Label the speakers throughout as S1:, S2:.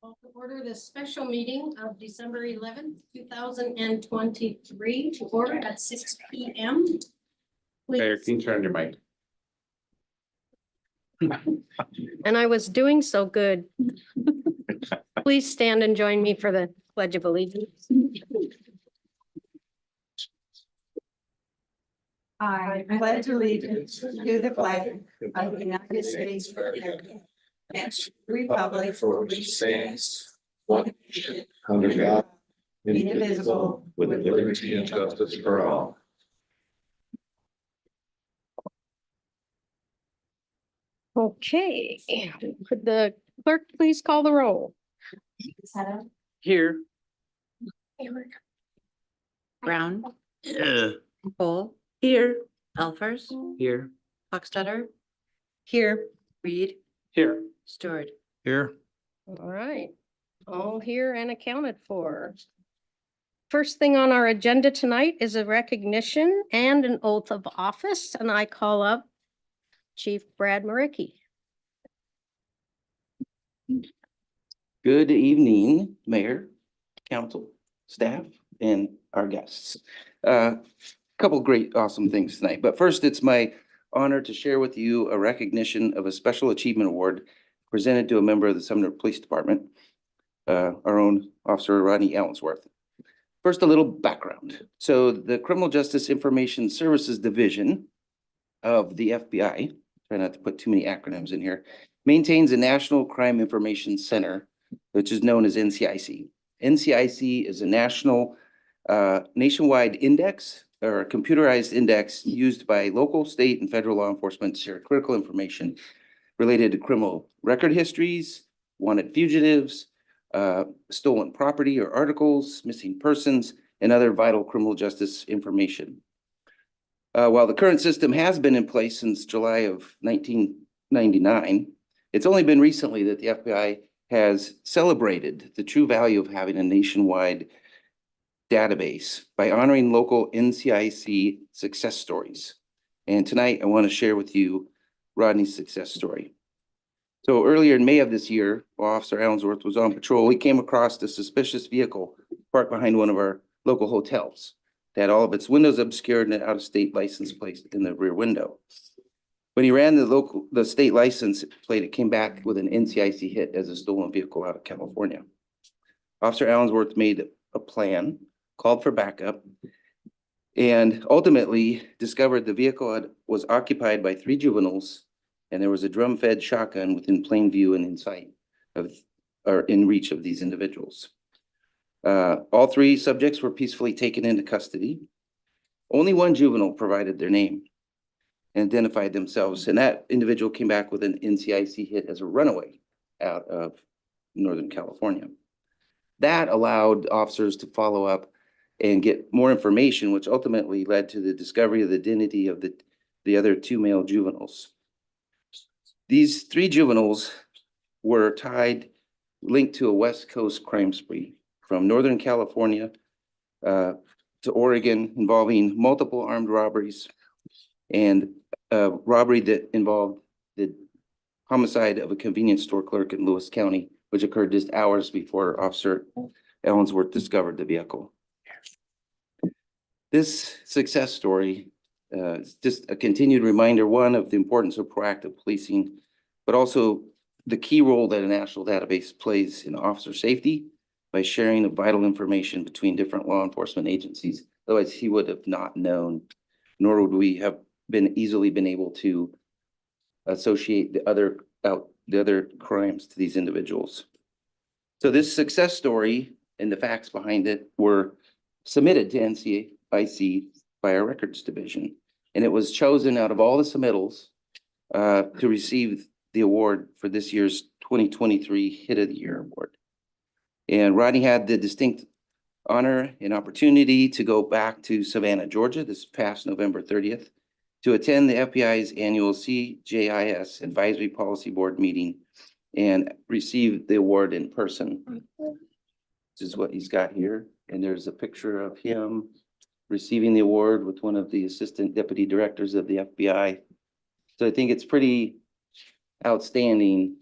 S1: Call to order this special meeting of December 11th, 2023 to order at 6 p.m.
S2: Mayor, can you turn your mic?
S1: And I was doing so good. Please stand and join me for the Pledge of Allegiance.
S3: I pledge allegiance to the flag of the United States of America and to the republic for which it stands, one nation, under God, indivisible, with liberty and justice for all.
S1: Okay, could the clerk please call the roll?
S4: Here. Brown. Cole. Here. Elfers. Here. Hochstetter. Here. Reed.
S2: Here.
S4: Stewart.
S2: Here.
S1: All right, all here and accounted for. First thing on our agenda tonight is a recognition and an oath of office, and I call up Chief Brad Maricki.
S5: Good evening, Mayor, Council, staff, and our guests. Couple great, awesome things tonight. But first, it's my honor to share with you a recognition of a Special Achievement Award presented to a member of the Sumner Police Department, our own Officer Rodney Allensworth. First, a little background. So the Criminal Justice Information Services Division of the FBI, try not to put too many acronyms in here, maintains a National Crime Information Center, which is known as NCIC. NCIC is a national, nationwide index or a computerized index used by local, state, and federal law enforcement to share critical information related to criminal record histories, wanted fugitives, stolen property or articles, missing persons, and other vital criminal justice information. While the current system has been in place since July of 1999, it's only been recently that the FBI has celebrated the true value of having a nationwide database by honoring local NCIC success stories. And tonight I want to share with you Rodney's success story. So earlier in May of this year, while Officer Allensworth was on patrol, we came across a suspicious vehicle parked behind one of our local hotels that had all of its windows obscured and an out-of-state license plate in the rear window. When he ran the state license plate, it came back with an NCIC hit as a stolen vehicle out of California. Officer Allensworth made a plan, called for backup, and ultimately discovered the vehicle was occupied by 3 juveniles, and there was a drum-fed shotgun within plain view and in sight of, or in reach of these individuals. All 3 subjects were peacefully taken into custody. Only one juvenile provided their name and identified themselves, and that individual came back with an NCIC hit as a runaway out of Northern California. That allowed officers to follow up and get more information, which ultimately led to the discovery of the identity of the other 2 male juveniles. These 3 juveniles were linked to a West Coast crime spree from Northern California to Oregon, involving multiple armed robberies and a robbery that involved the homicide of a convenience store clerk in Lewis County, which occurred just hours before Officer Allensworth discovered the vehicle. This success story is just a continued reminder, one, of the importance of proactive policing, but also the key role that a national database plays in officer safety by sharing of vital information between different law enforcement agencies. Otherwise, he would have not known, nor would we have easily been able to associate the other crimes to these individuals. So this success story and the facts behind it were submitted to NCIC by our records division, and it was chosen out of all the submittals to receive the award for this year's 2023 Hit of the Year award. And Rodney had the distinct honor and opportunity to go back to Savannah, Georgia this past November 30th to attend the FBI's annual CJIS Advisory Policy Board meeting and receive the award in person. This is what he's got here. And there's a picture of him receiving the award with one of the assistant deputy directors of the FBI. So I think it's pretty outstanding.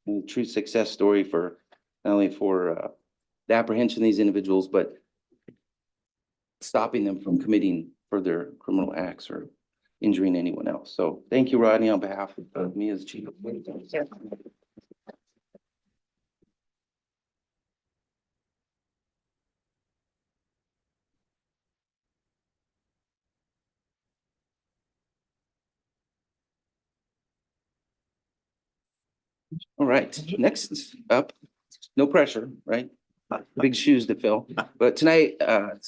S5: a true success story for not only for the apprehension of these individuals, but stopping them from committing further criminal acts or injuring anyone else. So thank you, Rodney, on behalf of me as chief of police. All right, next up, no pressure, right? Big shoes to fill, but tonight,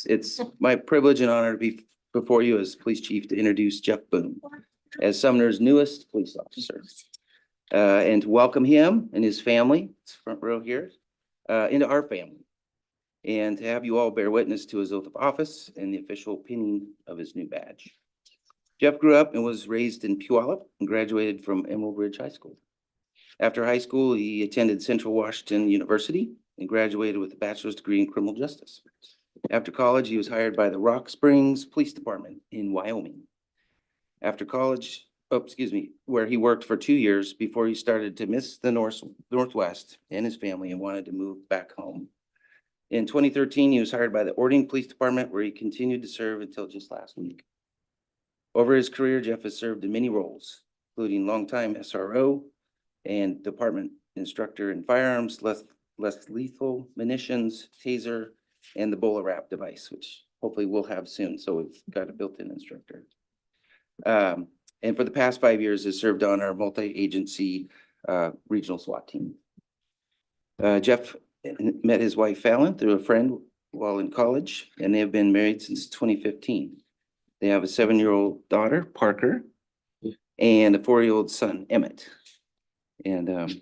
S5: it's my privilege and honor to be before you as police chief to introduce Jeff Boone as Sumner's newest police officer. And to welcome him and his family, it's front row here, into our family. And to have you all bear witness to his oath of office and the official pinning of his new badge. Jeff grew up and was raised in Puyallup and graduated from Emerald Ridge High School. After high school, he attended Central Washington University and graduated with a bachelor's degree in criminal justice. After college, he was hired by the Rock Springs Police Department in Wyoming. After college, where he worked for 2 years before he started to miss the Northwest and his family and wanted to move back home. In 2013, he was hired by the Orting Police Department, where he continued to serve until just last week. Over his career, Jeff has served in many roles, including longtime SRO and department instructor in firearms, less lethal munitions, taser, and the BolaWrap device, which hopefully we'll have soon. So we've got a built-in instructor. And for the past 5 years has served on our multi-agency regional SWAT team. Jeff met his wife Fallon through a friend while in college, and they have been married since 2015. They have a 7-year-old daughter, Parker, and a 4-year-old son, Emmett. And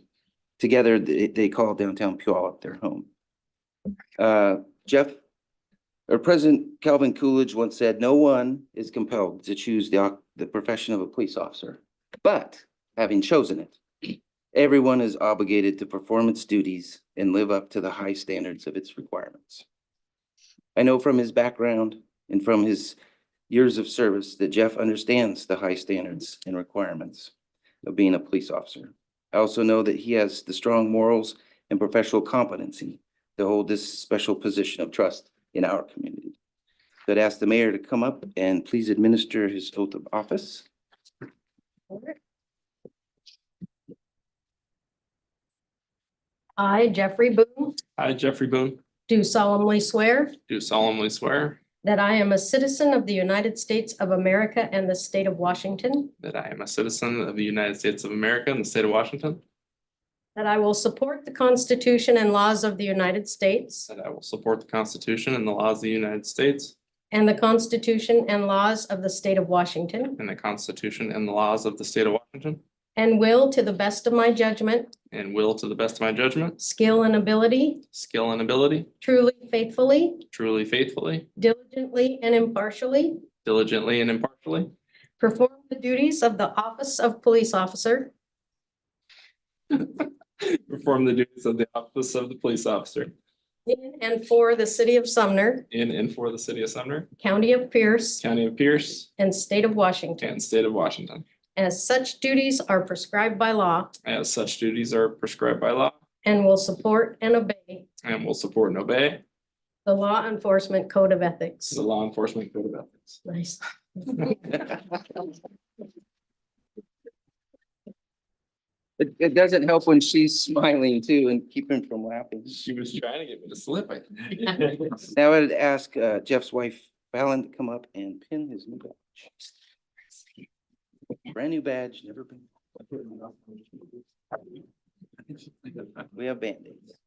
S5: together they call downtown Puyallup their home. President Calvin Coolidge once said, "No one is compelled to choose the profession of a police officer, but having chosen it, everyone is obligated to perform its duties and live up to the high standards of its requirements." I know from his background and from his years of service that Jeff understands the high standards and requirements of being a police officer. I also know that he has the strong morals and professional competency to hold this special position of trust in our community. So I'd ask the mayor to come up and please administer his oath of office.
S1: I, Jeffrey Boone,
S6: I, Jeffrey Boone,
S1: do solemnly swear
S6: do solemnly swear
S1: that I am a citizen of the United States of America and the state of Washington,
S6: that I am a citizen of the United States of America and the state of Washington,
S1: that I will support the Constitution and laws of the United States
S6: that I will support the Constitution and the laws of the United States
S1: and the Constitution and laws of the state of Washington,
S6: and the Constitution and the laws of the state of Washington,
S1: and will, to the best of my judgment,
S6: and will, to the best of my judgment,
S1: skill, and ability,
S6: skill, and ability,
S1: truly, faithfully,
S6: truly, faithfully,
S1: diligently, and impartially
S6: diligently, and impartially
S1: perform the duties of the office of police officer
S6: perform the duties of the office of the police officer
S1: in and for the city of Sumner,
S6: in and for the city of Sumner,
S1: county of Pierce,
S6: county of Pierce,
S1: and state of Washington,
S6: and state of Washington,
S1: as such duties are prescribed by law,
S6: as such duties are prescribed by law,
S1: and will support and obey
S6: and will support and obey
S1: the law enforcement code of ethics.
S6: the law enforcement code of ethics.
S1: Nice.
S5: It doesn't help when she's smiling too and keeping from laughing.
S6: She was trying to get me to slip, I think.
S5: Now I'd ask Jeff's wife Fallon to come up and pin his new badge. Brand new badge, never been. We have Band-Aids.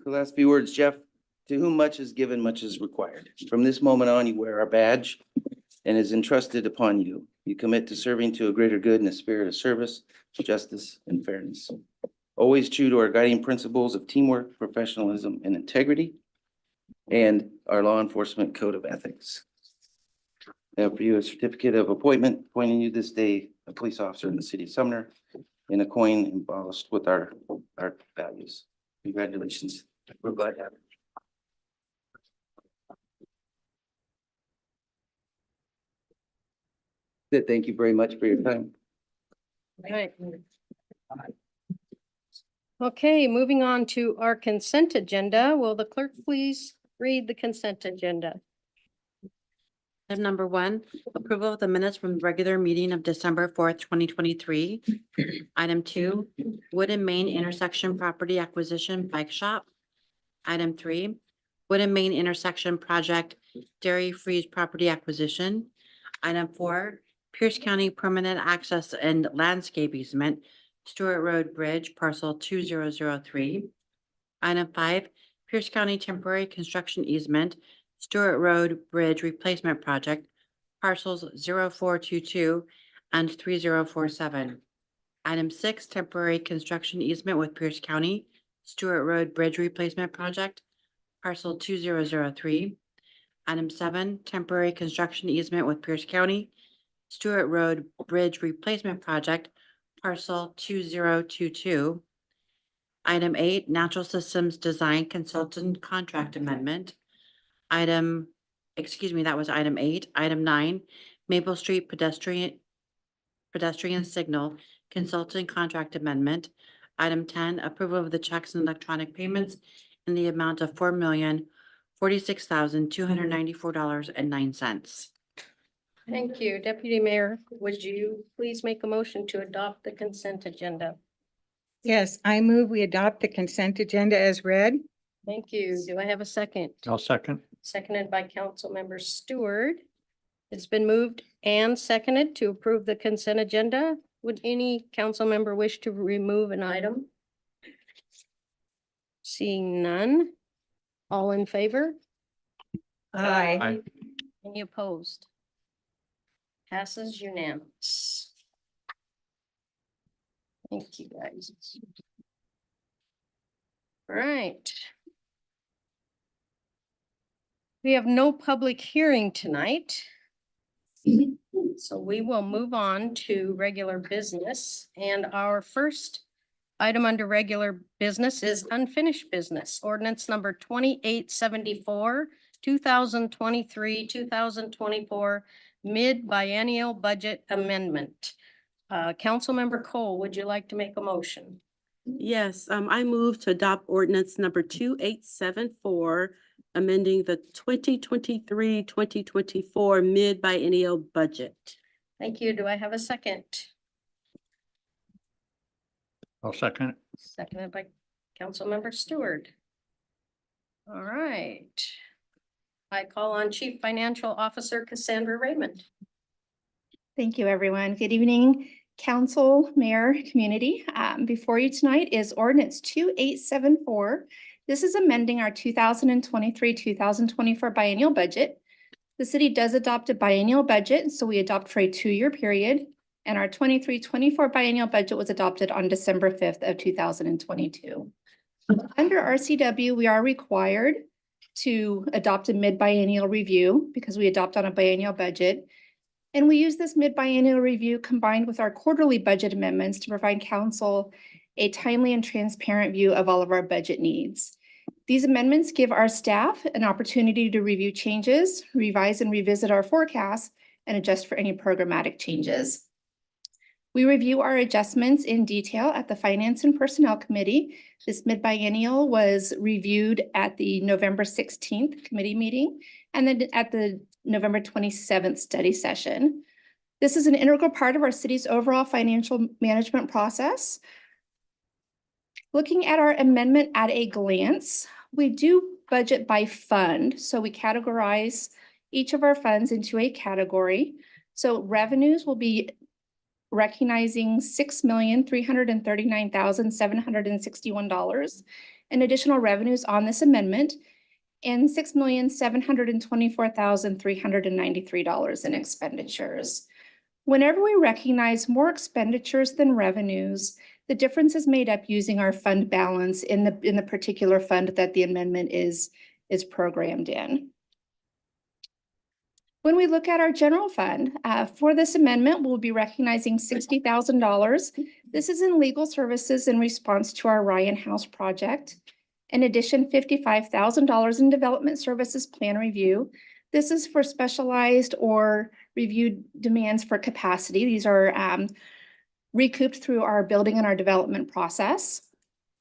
S5: The last few words, Jeff. To whom much is given, much is required. From this moment on, you wear our badge and is entrusted upon you. You commit to serving to a greater good in a spirit of service, justice, and fairness. Always true to our guiding principles of teamwork, professionalism, and integrity, and our law enforcement code of ethics. I have for you a certificate of appointment appointing you this day a police officer in the city of Sumner and a coin embossed with our values. Congratulations. We're glad to have you. Thank you very much for your time.
S1: Right. Okay, moving on to our consent agenda. Will the clerk please read the consent agenda?
S4: Item number one, approval of the minutes from the regular meeting of December 4th, 2023. Item two, Wood and Main intersection property acquisition bike shop. Item three, Wood and Main intersection project dairy freeze property acquisition. Item four, Pierce County permanent access and landscape easement, Stewart Road Bridge, parcel 2003. Item five, Pierce County temporary construction easement, Stewart Road Bridge replacement project, parcels 0422 and 3047. Item six, temporary construction easement with Pierce County, Stewart Road Bridge replacement project, parcel 2003. Item seven, temporary construction easement with Pierce County, Stewart Road Bridge replacement project, parcel 2022. Item eight, Natural Systems Design Consultant Contract Amendment. That was item eight. Item nine, Maple Street pedestrian signal consultant contract amendment. Item 10, approval of the checks and electronic payments in the amount of $4,046,294.09.
S1: Thank you. Deputy Mayor, would you please make a motion to adopt the consent agenda?
S3: Yes, I move we adopt the consent agenda as read.
S1: Thank you. Do I have a second?
S7: I'll second.
S1: Seconded by Councilmember Stewart. It's been moved and seconded to approve the consent agenda. Would any council member wish to remove an item? Seeing none. All in favor?
S3: Aye.
S7: Aye.
S1: Any opposed? Passes unanimous. Thank you, guys. All right. We have no public hearing tonight. So we will move on to regular business, and our first item under regular business is unfinished business. Ordinance number 2874, 2023, 2024 mid-biennial budget amendment. Councilmember Cole, would you like to make a motion?
S8: Yes, I move to adopt ordinance number 2874, amending the 2023-2024 mid-biennial budget.
S1: Thank you. Do I have a second?
S7: I'll second it.
S1: Seconded by Councilmember Stewart. All right. I call on Chief Financial Officer Cassandra Raymond.
S9: Thank you, everyone. Good evening, council, mayor, community. Before you tonight is ordinance 2874. This is amending our 2023-2024 biennial budget. The city does adopt a biennial budget, so we adopt for a 2-year period. And our 23-24 biennial budget was adopted on December 5th of 2022. Under RCW, we are required to adopt a mid-biennial review because we adopt on a biennial budget. And we use this mid-biennial review combined with our quarterly budget amendments to provide council a timely and transparent view of all of our budget needs. These amendments give our staff an opportunity to review changes, revise and revisit our forecasts, and adjust for any programmatic changes. We review our adjustments in detail at the Finance and Personnel Committee. This mid-biennial was reviewed at the November 16th committee meeting and then at the November 27th study session. This is an integral part of our city's overall financial management process. Looking at our amendment at a glance, we do budget by fund. So we categorize each of our funds into a category. So revenues will be recognizing $6,339,761 in additional revenues on this amendment and $6,724,393 in expenditures. Whenever we recognize more expenditures than revenues, the difference is made up using our fund balance in the particular fund that the amendment is programmed in. When we look at our general fund, for this amendment, we'll be recognizing $60,000. This is in legal services in response to our Ryan House project. In addition, $55,000 in development services plan review. This is for specialized or reviewed demands for capacity. These are recouped through our building and our development process.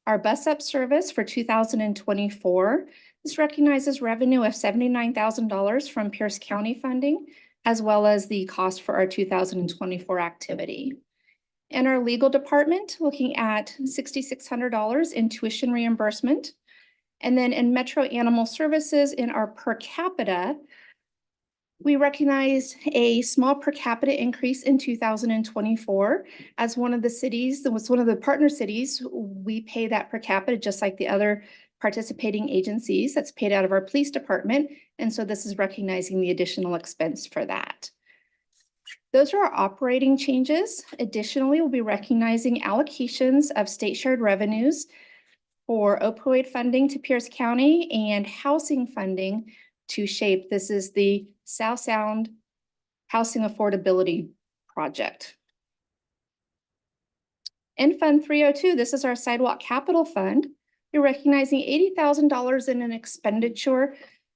S9: Our bus up service for 2024, this recognizes revenue of $79,000 from Pierce County funding, as well as the cost for our 2024 activity. In our legal department, looking at $6,600 in tuition reimbursement. And then in Metro Animal Services, in our per capita, we recognized a small per capita increase in 2024. As one of the cities, that was one of the partner cities, we pay that per capita just like the other participating agencies. That's paid out of our police department. And so this is recognizing the additional expense for that. Those are our operating changes. Additionally, we'll be recognizing allocations of state shared revenues for opioid funding to Pierce County and housing funding to SHAPE. This is the South Sound Housing Affordability Project. In Fund 302, this is our Sidewalk Capital Fund. We're recognizing $80,000 in an expenditure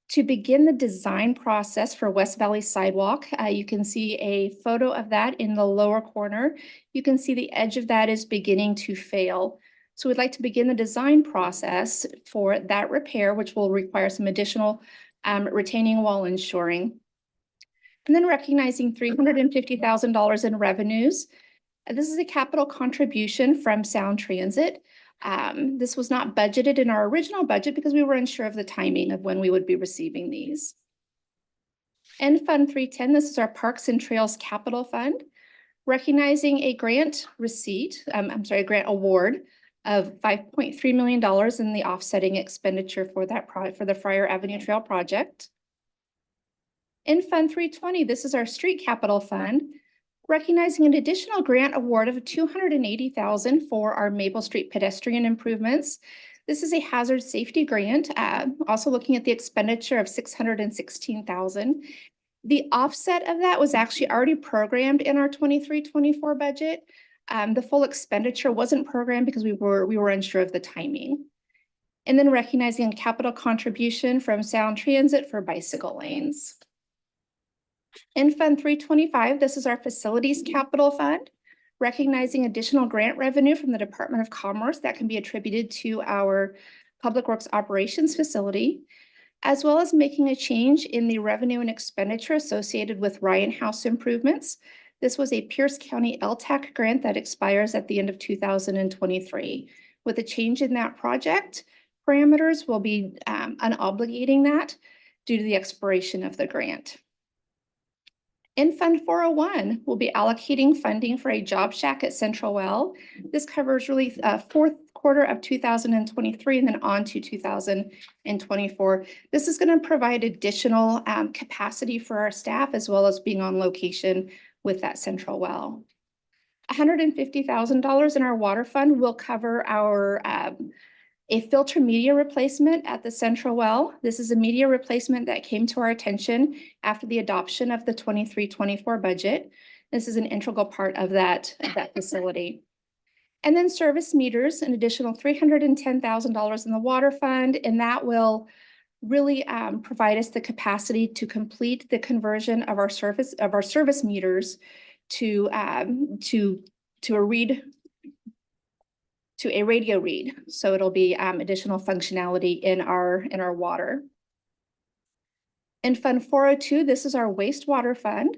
S9: to begin the design process for West Valley Sidewalk. You can see a photo of that in the lower corner. You can see the edge of that is beginning to fail. So we'd like to begin the design process for that repair, which will require some additional retaining wall and shoring. And then recognizing $350,000 in revenues. This is a capital contribution from Sound Transit. This was not budgeted in our original budget because we were unsure of the timing of when we would be receiving these. In Fund 310, this is our Parks and Trails Capital Fund, recognizing a grant grant award of $5.3 million in the offsetting expenditure for that for the Friar Avenue Trail project. In Fund 320, this is our Street Capital Fund, recognizing an additional grant award of $280,000 for our Maple Street pedestrian improvements. This is a hazard safety grant, also looking at the expenditure of $616,000. The offset of that was actually already programmed in our 23-24 budget. The full expenditure wasn't programmed because we were unsure of the timing. And then recognizing a capital contribution from Sound Transit for bicycle lanes. In Fund 325, this is our Facilities Capital Fund, recognizing additional grant revenue from the Department of Commerce that can be attributed to our Public Works Operations facility, as well as making a change in the revenue and expenditure associated with Ryan House improvements. This was a Pierce County LTAC grant that expires at the end of 2023. With a change in that project, parameters will be unobligating that due to the expiration of the grant. In Fund 401, we'll be allocating funding for a job shack at Central Well. This covers really fourth quarter of 2023 and then on to 2024. This is going to provide additional capacity for our staff as well as being on location with that Central Well. $150,000 in our water fund will cover our a filter media replacement at the Central Well. This is a media replacement that came to our attention after the adoption of the 23-24 budget. This is an integral part of that facility. And then service meters, an additional $310,000 in the water fund, and that will really provide us the capacity to complete the conversion of our service meters to a radio read. So it'll be additional functionality in our water. In Fund 402, this is our wastewater fund.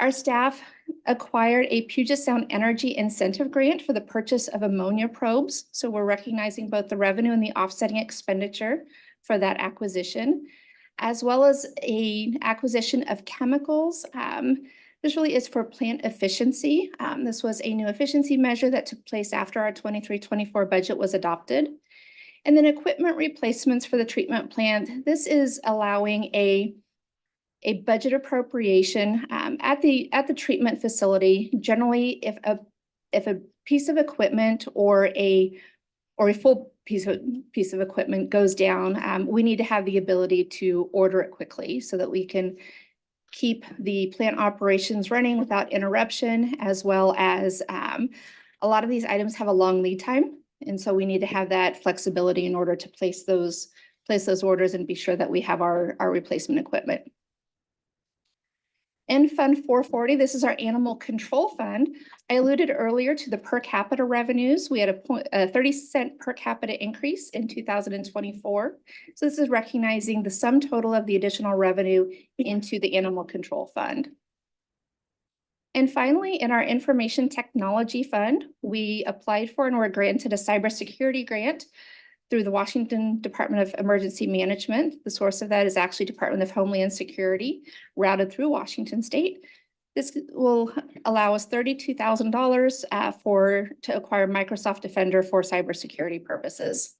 S9: Our staff acquired a Puget Sound Energy Incentive Grant for the purchase of ammonia probes. So we're recognizing both the revenue and the offsetting expenditure for that acquisition, as well as an acquisition of chemicals. This really is for plant efficiency. This was a new efficiency measure that took place after our 23-24 budget was adopted. And then equipment replacements for the treatment plant. This is allowing a budget appropriation at the treatment facility. Generally, if a piece of equipment or a full piece of equipment goes down, we need to have the ability to order it quickly so that we can keep the plant operations running without interruption, as well as a lot of these items have a long lead time. And so we need to have that flexibility in order to place those orders and be sure that we have our replacement equipment. In Fund 440, this is our animal control fund. I alluded earlier to the per capita revenues. We had a 30-cent per capita increase in 2024. So this is recognizing the sum total of the additional revenue into the animal control fund. And finally, in our information technology fund, we applied for and were granted a cybersecurity grant through the Washington Department of Emergency Management. The source of that is actually Department of Homeland Security, routed through Washington State. This will allow us $32,000 to acquire Microsoft Defender for cybersecurity purposes.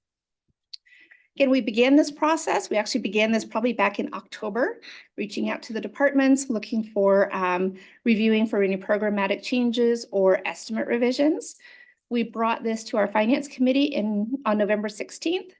S9: Again, we began this process. We actually began this probably back in October, reaching out to the departments, looking for reviewing for any programmatic changes or estimate revisions. We brought this to our finance committee on November 16th,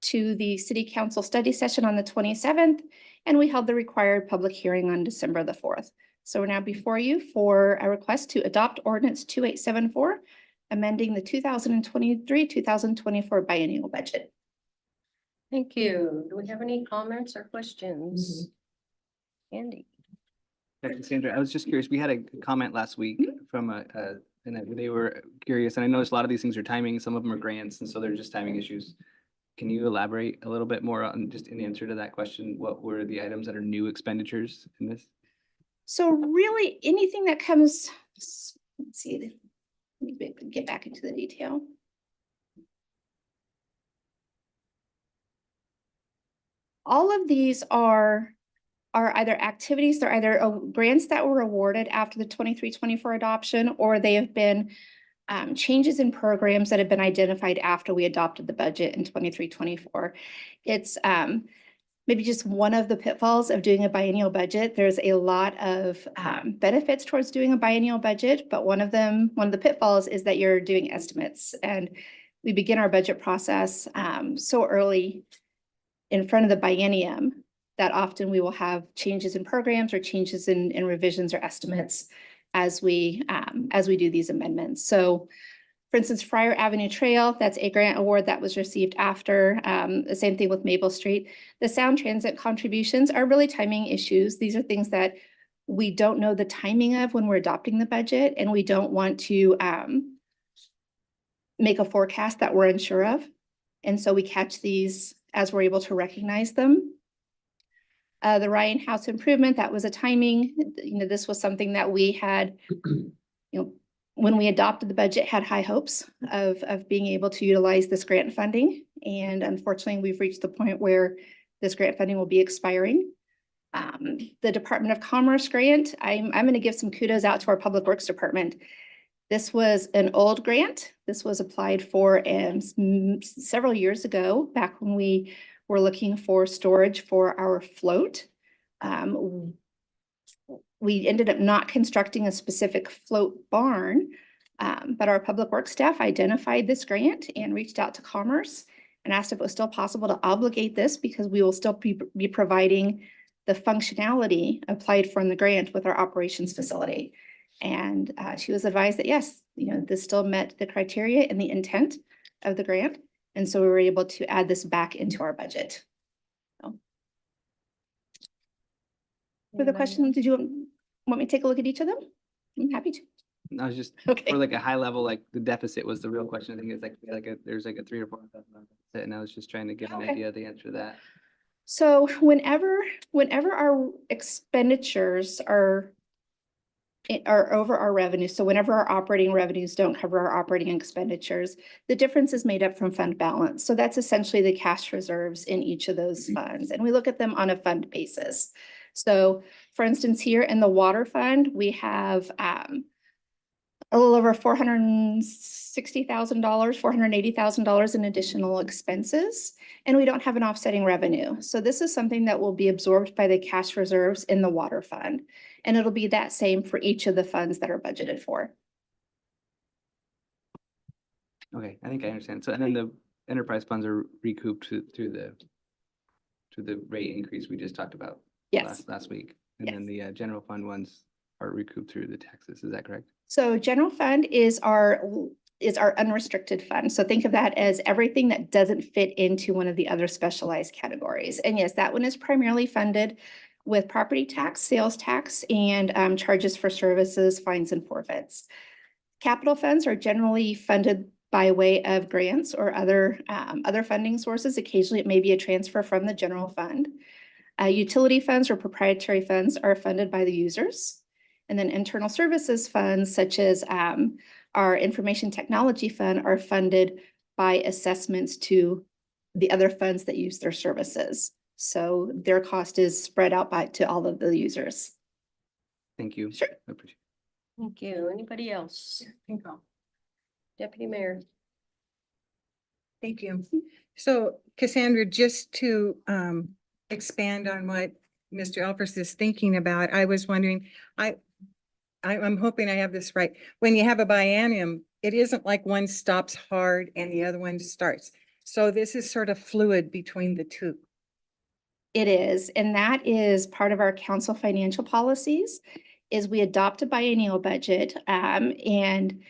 S9: to the city council study session on the 27th, and we held the required public hearing on December the 4th. So we're now before you for a request to adopt ordinance 2874, amending the 2023-2024 biennial budget.
S1: Thank you. Do we have any comments or questions? Andy?
S10: Dr. Sandra, I was just curious, we had a comment last week from and they were curious, and I noticed a lot of these things are timing, some of them are grants, and so they're just timing issues. Can you elaborate a little bit more on just in answer to that question? What were the items that are new expenditures in this?
S9: So really, anything that comes, let's see, let me get back into the detail. All of these are either activities, they're either grants that were awarded after the 23-24 adoption, or they have been changes in programs that have been identified after we adopted the budget in 23-24. It's maybe just one of the pitfalls of doing a biennial budget. There's a lot of benefits towards doing a biennial budget, but one of the pitfalls is that you're doing estimates, and we begin our budget process so early in front of the biennium that often we will have changes in programs or changes in revisions or estimates as we do these amendments. So for instance, Friar Avenue Trail, that's a grant award that was received after. The same thing with Maple Street. The Sound Transit contributions are really timing issues. These are things that we don't know the timing of when we're adopting the budget, and we don't want to make a forecast that we're unsure of. And so we catch these as we're able to recognize them. The Ryan House improvement, that was a timing. This was something that we had, when we adopted the budget, had high hopes of being able to utilize this grant funding. And unfortunately, we've reached the point where this grant funding will be expiring. The Department of Commerce grant, I'm going to give some kudos out to our Public Works Department. This was an old grant. This was applied for several years ago, back when we were looking for storage for our float. We ended up not constructing a specific float barn, but our Public Works staff identified this grant and reached out to Commerce and asked if it was still possible to obligate this, because we will still be providing the functionality applied for in the grant with our operations facility. And she was advised that yes, this still met the criteria and the intent of the grant. And so we were able to add this back into our budget. So. For the question, did you want me to take a look at each of them? I'm happy to.
S10: I was just,
S9: Okay.
S10: for like a high level, like the deficit was the real question. I think it's there's like a $3,000 or $4,000 deficit, and I was just trying to get an idea of the answer to that.
S9: So whenever our expenditures are over our revenue, so whenever our operating revenues don't cover our operating expenditures, the difference is made up from fund balance. So that's essentially the cash reserves in each of those funds. And we look at them on a fund basis. So for instance, here in the water fund, we have a little over $460,000, $480,000 in additional expenses, and we don't have an offsetting revenue. So this is something that will be absorbed by the cash reserves in the water fund. And it'll be that same for each of the funds that are budgeted for.
S10: Okay, I think I understand. So, and then the enterprise funds are recouped through the rate increase we just talked about
S9: Yes.
S10: last week. And then the general fund ones are recouped through the taxes. Is that correct?
S9: So general fund is our unrestricted fund. So think of that as everything that doesn't fit into one of the other specialized categories. And yes, that one is primarily funded with property tax, sales tax, and charges for services, fines, and forfeits. Capital funds are generally funded by way of grants or other funding sources. Occasionally, it may be a transfer from the general fund. Utility funds or proprietary funds are funded by the users. And then internal services funds, such as our information technology fund, are funded by assessments to the other funds that use their services. So their cost is spread out to all of the users.
S10: Thank you.
S9: Sure.
S10: I appreciate
S1: Thank you. Anybody else? Deputy Mayor.
S11: Thank you. So Cassandra, just to expand on what Mr. Elfers is thinking about, I was wondering, I'm hoping I have this right. When you have a biennium, it isn't like one stops hard and the other one starts. So this is sort of fluid between the two.
S9: It is, and that is part of our council financial policies, is we adopt a biennial budget, and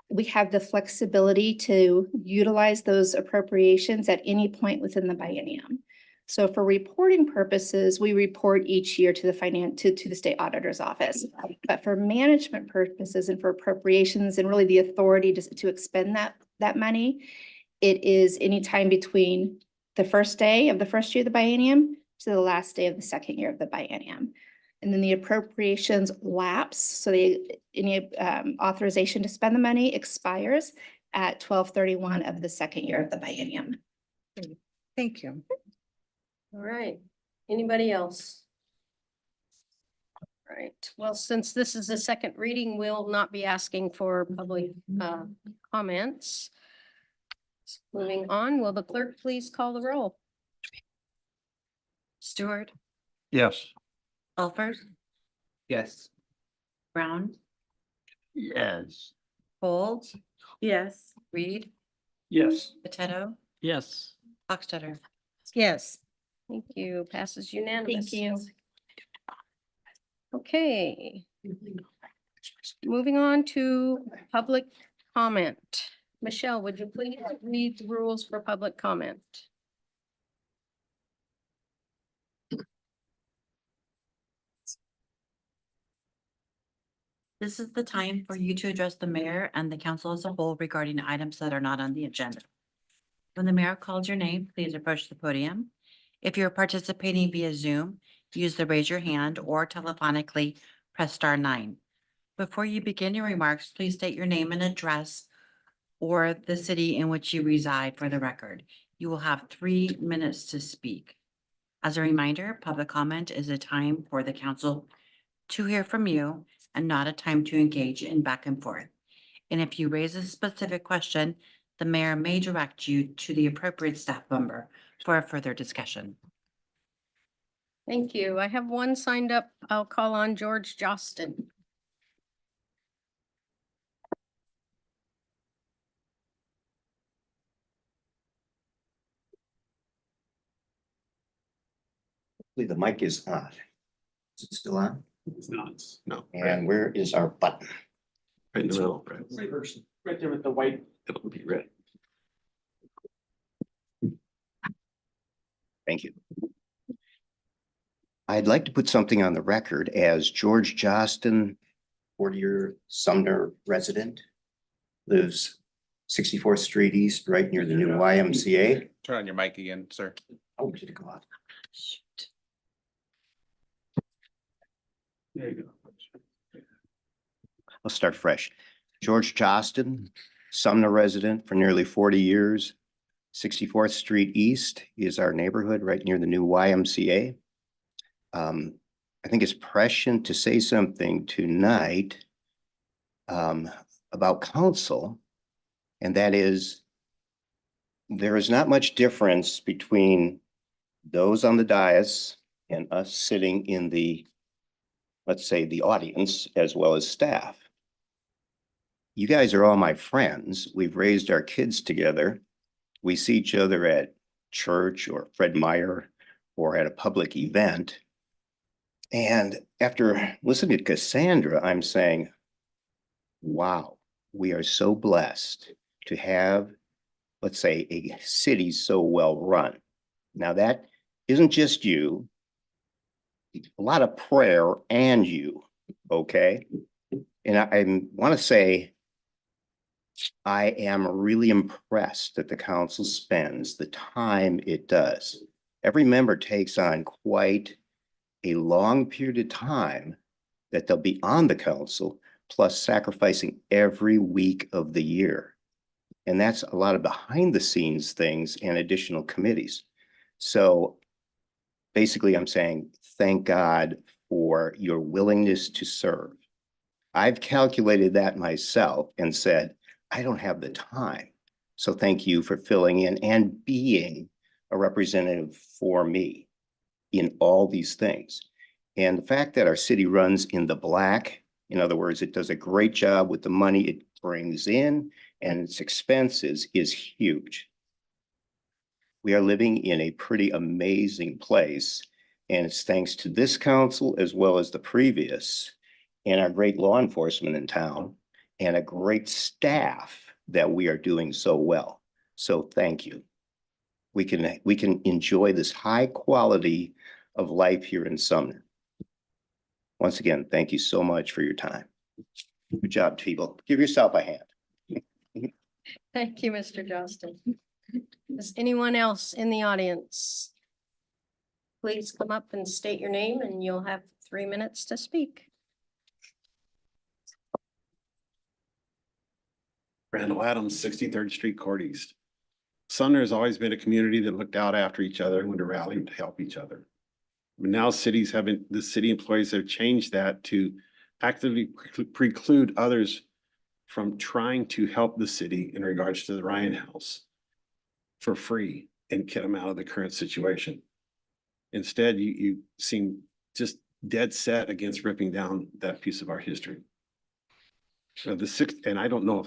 S9: we have the flexibility to utilize those appropriations at any point within the biennium. So for reporting purposes, we report each year to the state auditor's office. But for management purposes and for appropriations and really the authority to expend that money, it is any time between the first day of the first year of the biennium to the last day of the second year of the biennium. And then the appropriations lapse, so any authorization to spend the money expires at 12/31 of the second year of the biennium.
S11: Thank you.
S1: All right. Anybody else? All right. Well, since this is the second reading, we'll not be asking for public comments. Moving on, will the clerk please call the roll?
S4: Stewart,
S7: Yes.
S4: Alford,
S10: Yes.
S4: Brown,
S7: Yes.
S4: Folds,
S8: Yes.
S4: Reed,
S7: Yes.
S4: Potato,
S7: Yes.
S4: Hochstetter.
S11: Yes.
S1: Thank you. Passes unanimous.
S9: Thank you.
S1: Okay. Moving on to public comment. Michelle, would you please read the rules for public comment?
S4: This is the time for you to address the mayor and the council as a whole regarding items that are not on the agenda. When the mayor calls your name, please approach the podium. If you're participating via Zoom, use the raise your hand or telephonically press *9. Before you begin your remarks, please state your name and address or the city in which you reside for the record. You will have 3 minutes to speak. As a reminder, public comment is a time for the council to hear from you and not a time to engage in back and forth. And if you raise a specific question, the mayor may direct you to the appropriate staff member for a further discussion.
S1: Thank you. I have one signed up. I'll call on George Jostin.
S12: The mic is on. Is it still on?
S6: It's not. No.
S12: And where is our button?
S6: Right in the middle.
S2: Right there with the white.
S6: It'll be red.
S12: Thank you. I'd like to put something on the record as George Jostin, 40-year Sumner resident, lives 64th Street East, right near the new YMCA.
S2: Turn on your mic again, sir.
S12: Oh, did it go out?
S6: There you go.
S12: I'll start fresh. George Jostin, Sumner resident for nearly 40 years. 64th Street East is our neighborhood right near the new YMCA. I think it's prescient to say something tonight about council, and that is there is not much difference between those on the dais and us sitting in the, let's say, the audience as well as staff. You guys are all my friends. We've raised our kids together. We see each other at church or Fred Meyer or at a public event. And after listening to Cassandra, I'm saying, wow, we are so blessed to have, let's say, a city so well run. Now that isn't just you. a lot of prayer and you, okay? And I want to say, I am really impressed that the council spends the time it does. Every member takes on quite a long period of time that they'll be on the council, plus sacrificing every week of the year. And that's a lot of behind the scenes things and additional committees. So basically, I'm saying, thank God for your willingness to serve. I've calculated that myself and said, I don't have the time. So thank you for filling in and being a representative for me in all these things. And the fact that our city runs in the black, in other words, it does a great job with the money it brings in and its expenses, is huge. We are living in a pretty amazing place, and it's thanks to this council as well as the previous, and our great law enforcement in town, and a great staff that we are doing so well. So thank you. We can enjoy this high quality of life here in Sumner. Once again, thank you so much for your time. Good job, people. Give yourself a hand.
S1: Thank you, Mr. Johnston. Does anyone else in the audience? Please come up and state your name and you'll have 3 minutes to speak.
S13: Randall Adams, 63rd Street Court East. Sumner has always been a community that looked out after each other and would rally to help each other. But now the city employees have changed that to actively preclude others from trying to help the city in regards to the Ryan House for free and get them out of the current situation. Instead, you seem just dead set against ripping down that piece of our history. So and I don't know if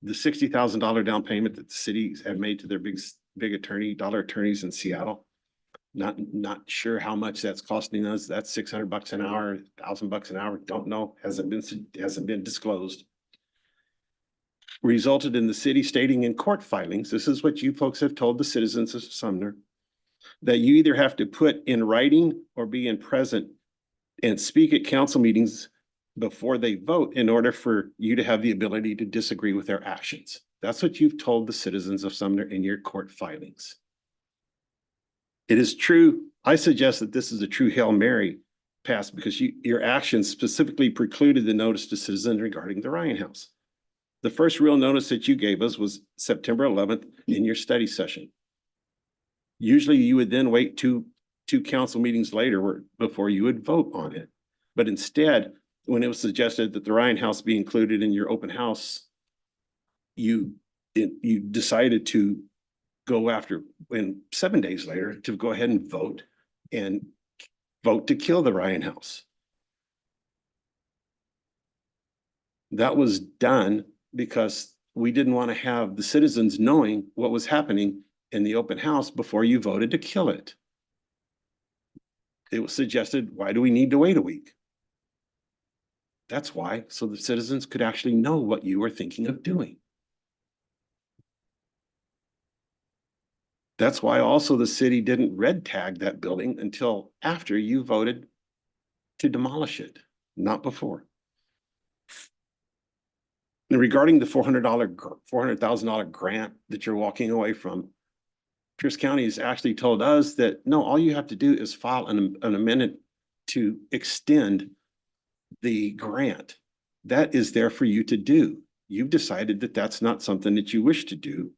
S13: the $60,000 down payment that the cities have made to their big dollar attorneys in Seattle. Not sure how much that's costing us. That's $600 an hour, $1,000 an hour. Don't know. Hasn't been disclosed. Resulted in the city stating in court filings, this is what you folks have told the citizens of Sumner, that you either have to put in writing or be in present and speak at council meetings before they vote in order for you to have the ability to disagree with their actions. That's what you've told the citizens of Sumner in your court filings. It is true. I suggest that this is a true Hail Mary pass because your actions specifically precluded the notice to citizens regarding the Ryan House. The first real notice that you gave us was September 11th in your study session. Usually you would then wait two council meetings later before you would vote on it. But instead, when it was suggested that the Ryan House be included in your open house, you decided to go after, and 7 days later, to go ahead and vote to kill the Ryan House. That was done because we didn't want to have the citizens knowing what was happening in the open house before you voted to kill it. It was suggested, why do we need to wait a week? That's why, so the citizens could actually know what you were thinking of doing. That's why also the city didn't red tag that building until after you voted to demolish it, not before. And regarding the $400,000 grant that you're walking away from, Pierce County has actually told us that, no, all you have to do is file an amendment to extend the grant. That is there for you to do. You've decided that that's not something that you wish to do.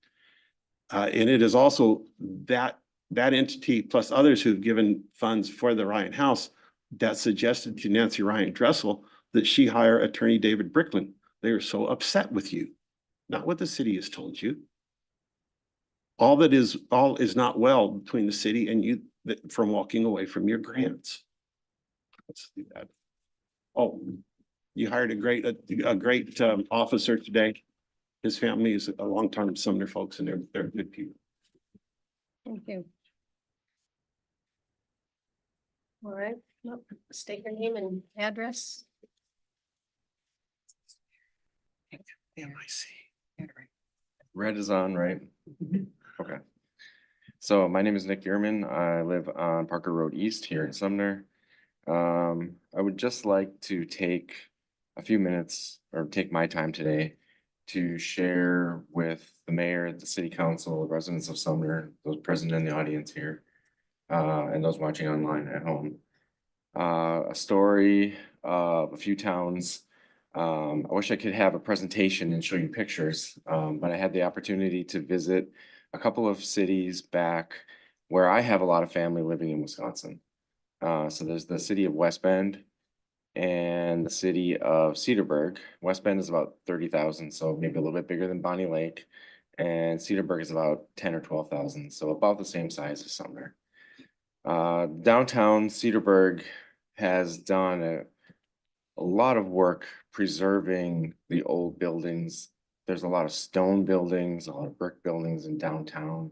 S13: And it is also that entity plus others who've given funds for the Ryan House that suggested to Nancy Ryan Dressel that she hire attorney David Brickland. They are so upset with you, not what the city has told you. All is not well between the city and you from walking away from your grants. Let's do that. Oh, you hired a great officer today. His family is a long-time Sumner folks, and they're good people.
S1: Thank you. All right, state your name and address.
S14: Red is on, right? Okay. So my name is Nick Yearman. I live on Parker Road East here in Sumner. I would just like to take a few minutes or take my time today to share with the mayor, the city council, the residents of Sumner, those present in the audience here, and those watching online at home. A story of a few towns. I wish I could have a presentation and show you pictures, but I had the opportunity to visit a couple of cities back where I have a lot of family living in Wisconsin. So there's the city of West Bend and the city of Cedarburg. West Bend is about 30,000, so maybe a little bit bigger than Bonnie Lake. And Cedarburg is about 10 or 12,000, so about the same size as Sumner. Downtown Cedarburg has done a lot of work preserving the old buildings. There's a lot of stone buildings, a lot of brick buildings in downtown.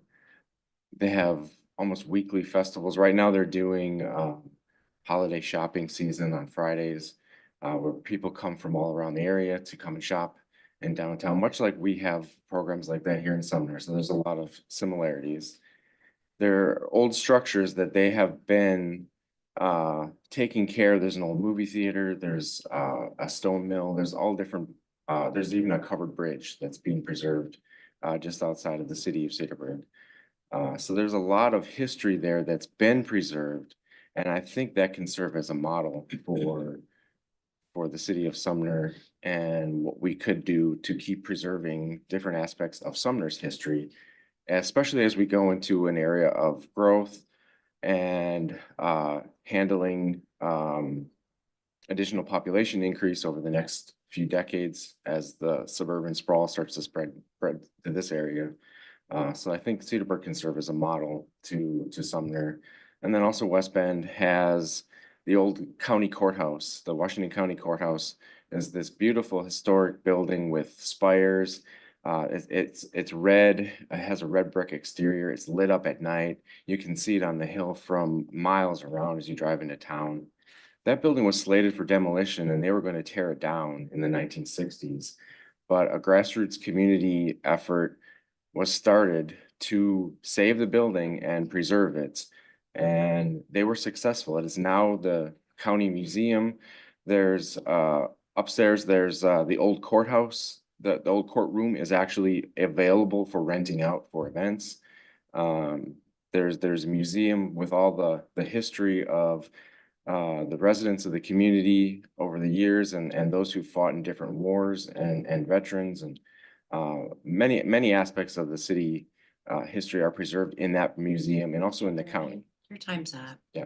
S14: They have almost weekly festivals. Right now they're doing holiday shopping season on Fridays, where people come from all around the area to come and shop in downtown, much like we have programs like that here in Sumner. So there's a lot of similarities. There are old structures that they have been taking care of. There's an old movie theater, there's a stone mill, there's all different, there's even a covered bridge that's being preserved just outside of the city of Cedarburg. So there's a lot of history there that's been preserved, and I think that can serve as a model for the city of Sumner and what we could do to keep preserving different aspects of Sumner's history, especially as we go into an area of growth and handling additional population increase over the next few decades as the suburban sprawl starts to spread to this area. So I think Cedarburg can serve as a model to Sumner. And then also West Bend has the old county courthouse. The Washington County Courthouse is this beautiful historic building with spires. It's red, it has a red brick exterior, it's lit up at night. You can see it on the hill from miles around as you drive into town. That building was slated for demolition and they were going to tear it down in the 1960s. But a grassroots community effort was started to save the building and preserve it. And they were successful. It is now the county museum. There's upstairs, there's the old courthouse. The old courtroom is actually available for renting out for events. There's a museum with all the history of the residents of the community over the years and those who fought in different wars and veterans and many aspects of the city history are preserved in that museum and also in the county.
S4: Your time's up.
S14: Yeah.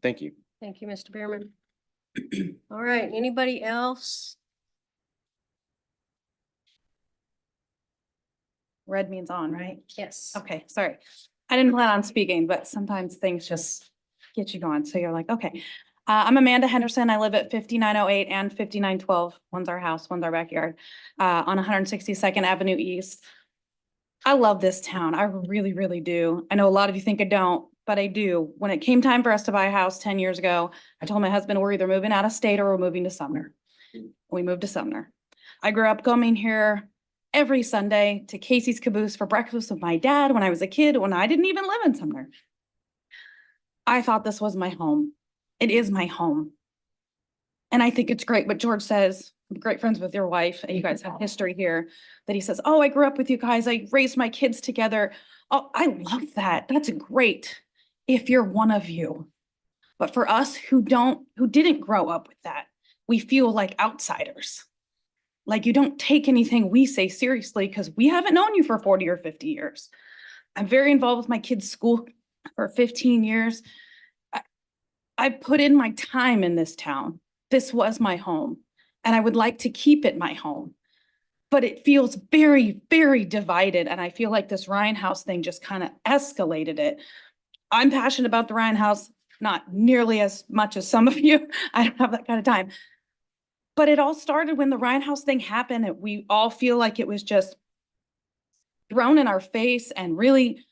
S14: Thank you.
S1: Thank you, Mr. Behrman. All right, anybody else?
S15: Red means on, right?
S1: Yes.
S15: Okay, sorry. I didn't plan on speaking, but sometimes things just get you going. So you're like, okay. I'm Amanda Henderson. I live at 5908 and 5912. One's our house, one's our backyard, on 162nd Avenue East. I love this town. I really, really do. I know a lot of you think I don't, but I do. When it came time for us to buy a house 10 years ago, I told my husband we're either moving out of state or we're moving to Sumner. We moved to Sumner. I grew up coming here every Sunday to Casey's Caboose for breakfast with my dad when I was a kid, when I didn't even live in Sumner. I thought this was my home. It is my home. And I think it's great what George says. I'm great friends with your wife, and you guys have history here, that he says, oh, I grew up with you guys. I raised my kids together. Oh, I love that. That's great if you're one of you. But for us who didn't grow up with that, we feel like outsiders. Like you don't take anything we say seriously because we haven't known you for 40 or 50 years. I'm very involved with my kids' school for 15 years. I put in my time in this town. This was my home, and I would like to keep it my home. But it feels very, very divided, and I feel like this Ryan House thing just kind of escalated it. I'm passionate about the Ryan House, not nearly as much as some of you. I don't have that kind of time. But it all started when the Ryan House thing happened, and we all feel like it was just thrown in our face and really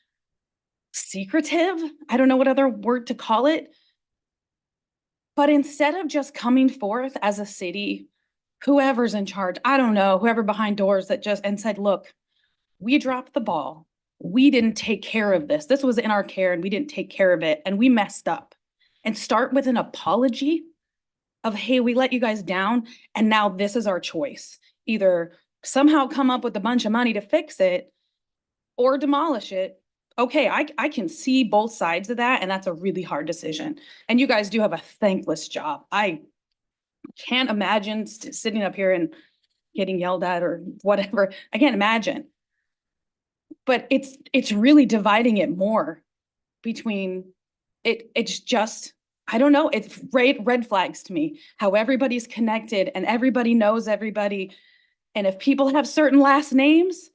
S15: secretive. I don't know what other word to call it. But instead of just coming forth as a city, whoever's in charge, I don't know, whoever behind doors that just and said, look, we dropped the ball. We didn't take care of this. This was in our care and we didn't take care of it and we messed up. and start with an apology of, hey, we let you guys down, and now this is our choice. Either somehow come up with a bunch of money to fix it or demolish it. Okay, I can see both sides of that, and that's a really hard decision. And you guys do have a thankless job. I can't imagine sitting up here and getting yelled at or whatever. I can't imagine. But it's really dividing it more between it's just, I don't know, it's red flags to me, how everybody's connected and everybody knows everybody. And if people have certain last names,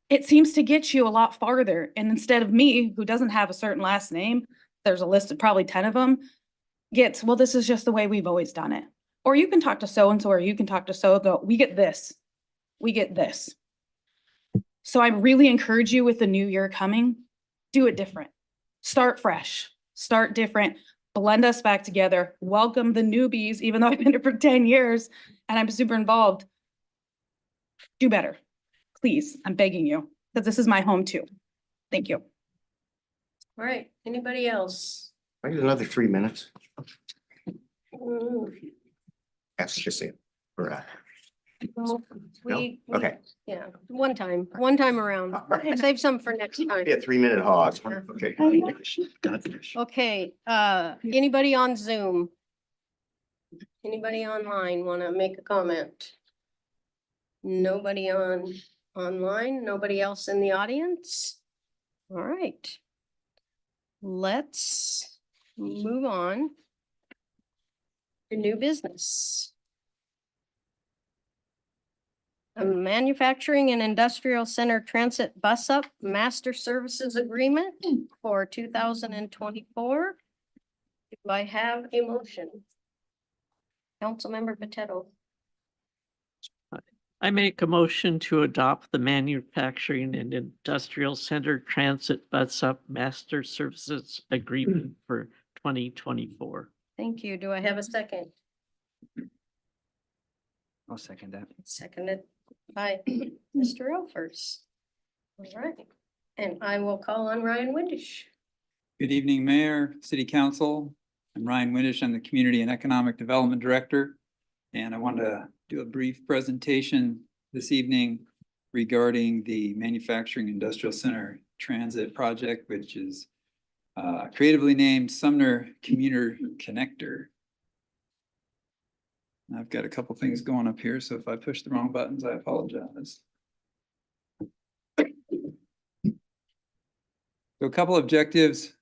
S15: it seems to get you a lot farther. And instead of me, who doesn't have a certain last name, there's a list of probably 10 of them, gets, well, this is just the way we've always done it. Or you can talk to so-and-so, or you can talk to so-and-so, we get this, we get this. So I really encourage you with the new year coming, do it different. Start fresh, start different, blend us back together, welcome the newbies, even though I've been here for 10 years and I'm super involved. Do better, please, I'm begging you, because this is my home too. Thank you.
S1: All right, anybody else?
S12: I need another 3 minutes.
S1: Mm,
S12: That's just it. Right.
S1: well, we-
S12: Okay.
S1: Yeah, one time around. Save some for next time.
S12: Be a 3-minute hog. Okay.
S1: Okay, anybody on Zoom? Anybody online want to make a comment? Nobody online, nobody else in the audience? All right. Let's move on to new business. A manufacturing and industrial center transit bus up master services agreement for 2024. Do I have a motion? Councilmember Potato.
S7: I make a motion to adopt the Manufacturing and Industrial Center Transit Bus Up Master Services Agreement for 2024.
S1: Thank you. Do I have a second?
S10: I'll second that.
S1: Seconded by Mr. Elfers. All right, and I will call on Ryan Windish.
S16: Good evening, Mayor, City Council. I'm Ryan Windish. I'm the Community and Economic Development Director. And I wanted to do a brief presentation this evening regarding the Manufacturing Industrial Center Transit Project, which is creatively named Sumner Commuter Connector. I've got a couple things going up here, so if I push the wrong buttons, I apologize. So a couple objectives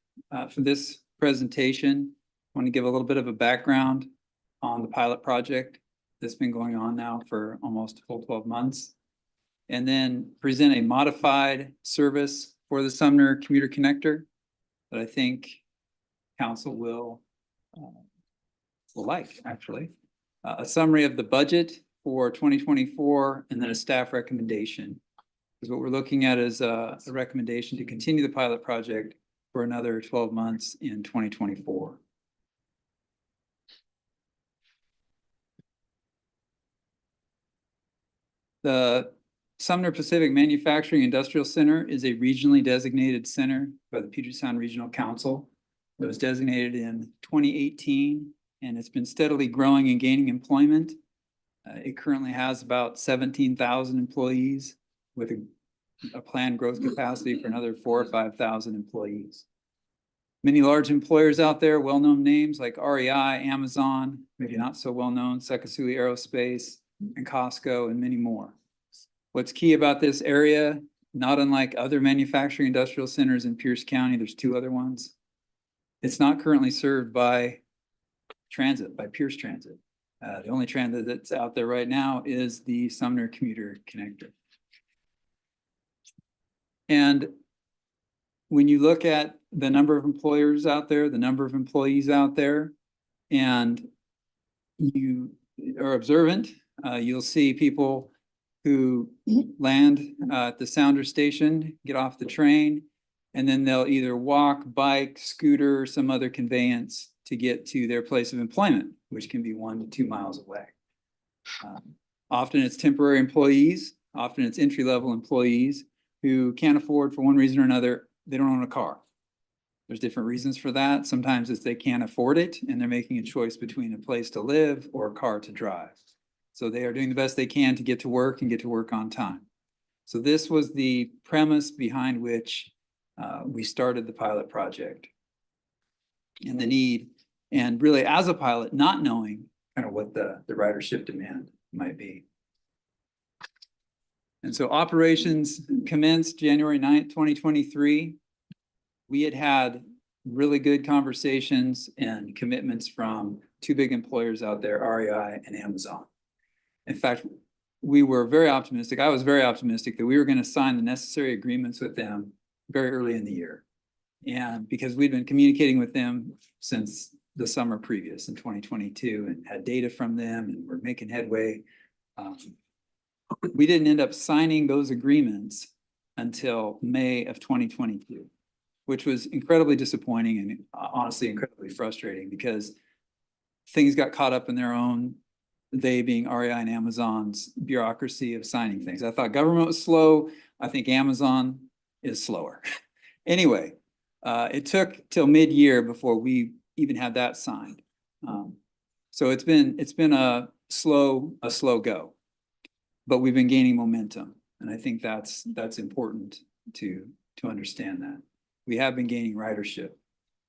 S16: for this presentation. I want to give a little bit of a background on the pilot project that's been going on now for almost a full 12 months. And then present a modified service for the Sumner Commuter Connector that I think council will like, actually. A summary of the budget for 2024, and then a staff recommendation. Because what we're looking at is a recommendation to continue the pilot project for another 12 months in 2024. The Sumner Pacific Manufacturing Industrial Center is a regionally designated center by the Puget Sound Regional Council. It was designated in 2018, and it's been steadily growing and gaining employment. It currently has about 17,000 employees with a planned growth capacity for another 4,000 or 5,000 employees. Many large employers out there, well-known names like REI, Amazon, maybe not so well-known, Sekisui Aerospace, and Costco, and many more. What's key about this area, not unlike other manufacturing industrial centers in Pierce County, there's 2 other ones. It's not currently served by transit, by Pierce Transit. The only transit that's out there right now is the Sumner Commuter Connector. And when you look at the number of employers out there, the number of employees out there, and you are observant, you'll see people who land at the Sounder station, get off the train, and then they'll either walk, bike, scooter, or some other conveyance to get to their place of employment, which can be 1 to 2 miles away. Often it's temporary employees, often it's entry-level employees who can't afford, for one reason or another, they don't own a car. There's different reasons for that. Sometimes it's they can't afford it and they're making a choice between a place to live or a car to drive. So they are doing the best they can to get to work and get to work on time. So this was the premise behind which we started the pilot project. And the need, and really as a pilot, not knowing kind of what the ridership demand might be. And so operations commenced January 9th, 2023. We had really good conversations and commitments from two big employers out there, REI and Amazon. In fact, we were very optimistic. I was very optimistic that we were going to sign the necessary agreements with them very early in the year. And because we'd been communicating with them since the summer previous in 2022 and had data from them and we're making headway. We didn't end up signing those agreements until May of 2022, which was incredibly disappointing and honestly incredibly frustrating because things got caught up in their own, they being REI and Amazon's bureaucracy of signing things. I thought government was slow. I think Amazon is slower. Anyway, it took till mid-year before we even had that signed. So it's been a slow go, but we've been gaining momentum. And I think that's important to understand that. We have been gaining ridership.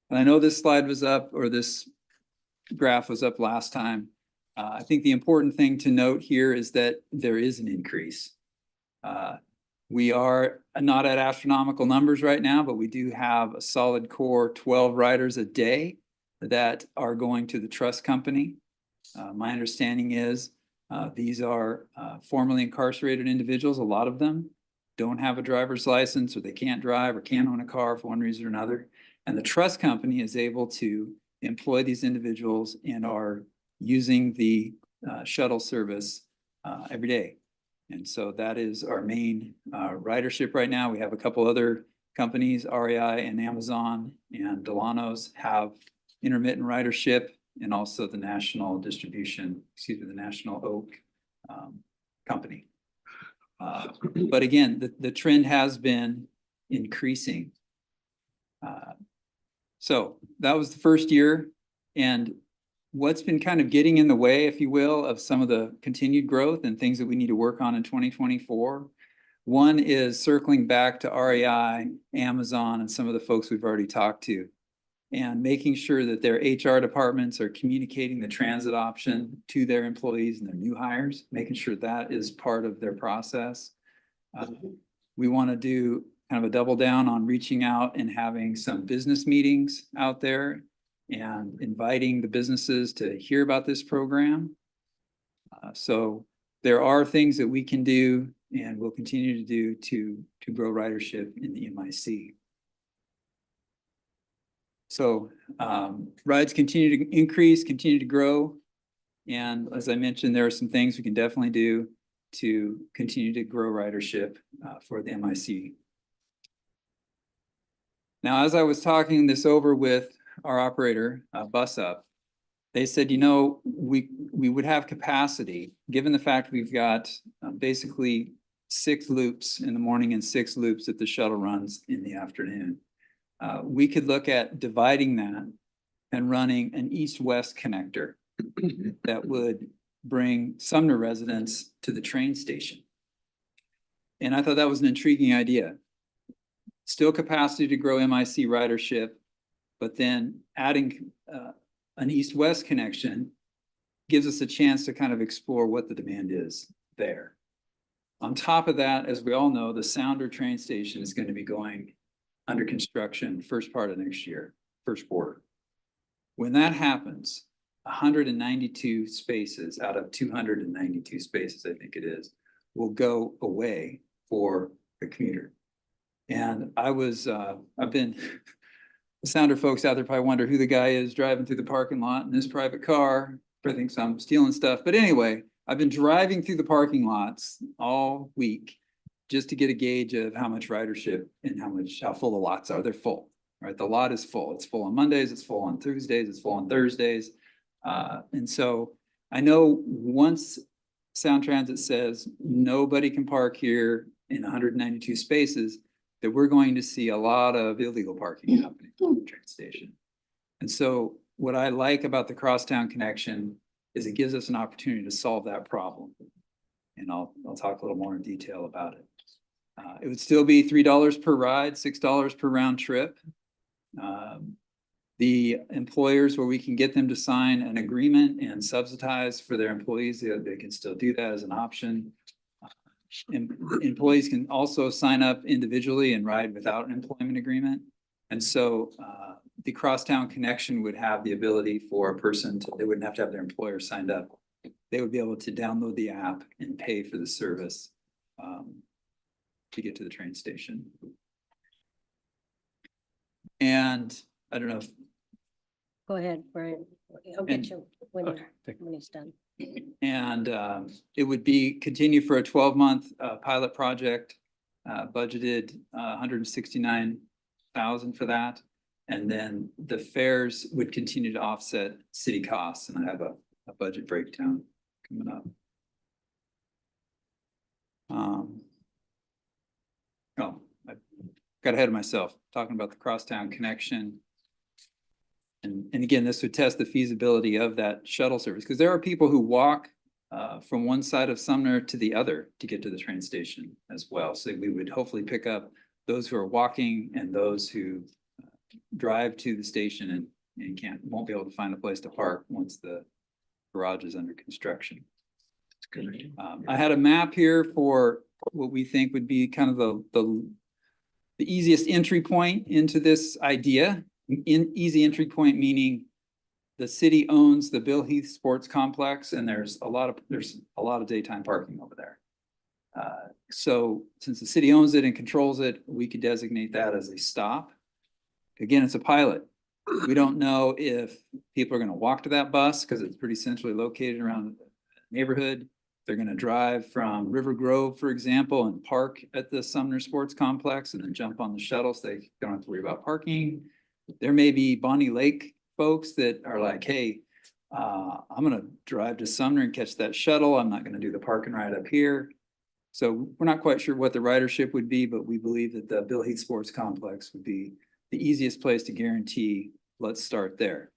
S16: And I know this slide was up, or this graph was up last time. I think the important thing to note here is that there is an increase. We are not at astronomical numbers right now, but we do have a solid core 12 riders a day that are going to the trust company. My understanding is these are formerly incarcerated individuals. A lot of them don't have a driver's license, or they can't drive or can't own a car for one reason or another. And the trust company is able to employ these individuals and are using the shuttle service every day. And so that is our main ridership right now. We have a couple other companies, REI and Amazon and Delano's, have intermittent ridership, and also the national distribution, the National Oak company. But again, the trend has been increasing. So that was the first year. And what's been kind of getting in the way, if you will, of some of the continued growth and things that we need to work on in 2024. One is circling back to REI, Amazon, and some of the folks we've already talked to, and making sure that their HR departments are communicating the transit option to their employees and their new hires, making sure that is part of their process. We want to do kind of a double down on reaching out and having some business meetings out there and inviting the businesses to hear about this program. So there are things that we can do and will continue to do to grow ridership in the MIC. So rides continue to increase, continue to grow. And as I mentioned, there are some things we can definitely do to continue to grow ridership for the MIC. Now, as I was talking this over with our operator, Bus Up, they said, you know, we would have capacity, given the fact we've got basically 6 loops in the morning and 6 loops that the shuttle runs in the afternoon. We could look at dividing that and running an east-west connector that would bring Sumner residents to the train station. And I thought that was an intriguing idea. Still capacity to grow MIC ridership, but then adding an east-west connection gives us a chance to kind of explore what the demand is there. On top of that, as we all know, the Sounder train station is going to be going under construction first part of next year, first quarter. When that happens, 192 spaces out of 292 spaces, I think it is, will go away for the commuter. And I've been, the Sounder folks out there probably wonder who the guy is driving through the parking lot in his private car. Everybody thinks I'm stealing stuff. But anyway, I've been driving through the parking lots all week just to get a gauge of how much ridership and how full the lots are. They're full, right? The lot is full. It's full on Mondays, it's full on Tuesdays, it's full on Thursdays. And so I know once Sound Transit says nobody can park here in 192 spaces, that we're going to see a lot of illegal parking happening at the train station. And so what I like about the Crosstown connection is it gives us an opportunity to solve that problem. And I'll talk a little more in detail about it. It would still be $3 per ride, $6 per round trip. The employers where we can get them to sign an agreement and subsidize for their employees, they can still do that as an option. Employees can also sign up individually and ride without an employment agreement. And so the Crosstown connection would have the ability for a person to, they wouldn't have to have their employer signed up. They would be able to download the app and pay for the service to get to the train station. And I don't know if.
S1: Go ahead, Brian. I'll
S16: And-
S1: get you when he's done.
S16: And it would be continue for a 12-month pilot project, budgeted $169,000 for that. And then the fares would continue to offset city costs, and I have a budget breakdown coming up. I got ahead of myself talking about the Crosstown connection. And again, this would test the feasibility of that shuttle service, because there are people who walk from one side of Sumner to the other to get to the train station as well. So we would hopefully pick up those who are walking and those who drive to the station and won't be able to find a place to park once the garage is under construction. I had a map here for what we think would be kind of the easiest entry point into this idea. Easy entry point meaning the city owns the Bill Heath Sports Complex, and there's a lot of daytime parking over there. So since the city owns it and controls it, we could designate that as a stop. Again, it's a pilot. We don't know if people are going to walk to that bus because it's pretty centrally located around the neighborhood. They're going to drive from River Grove, for example, and park at the Sumner Sports Complex and then jump on the shuttle so they don't have to worry about parking. There may be Bonnie Lake folks that are like, hey, I'm going to drive to Sumner and catch that shuttle. I'm not going to do the park and ride up here. So we're not quite sure what the ridership would be, but we believe that the Bill Heath Sports Complex would be the easiest place to guarantee, let's start there.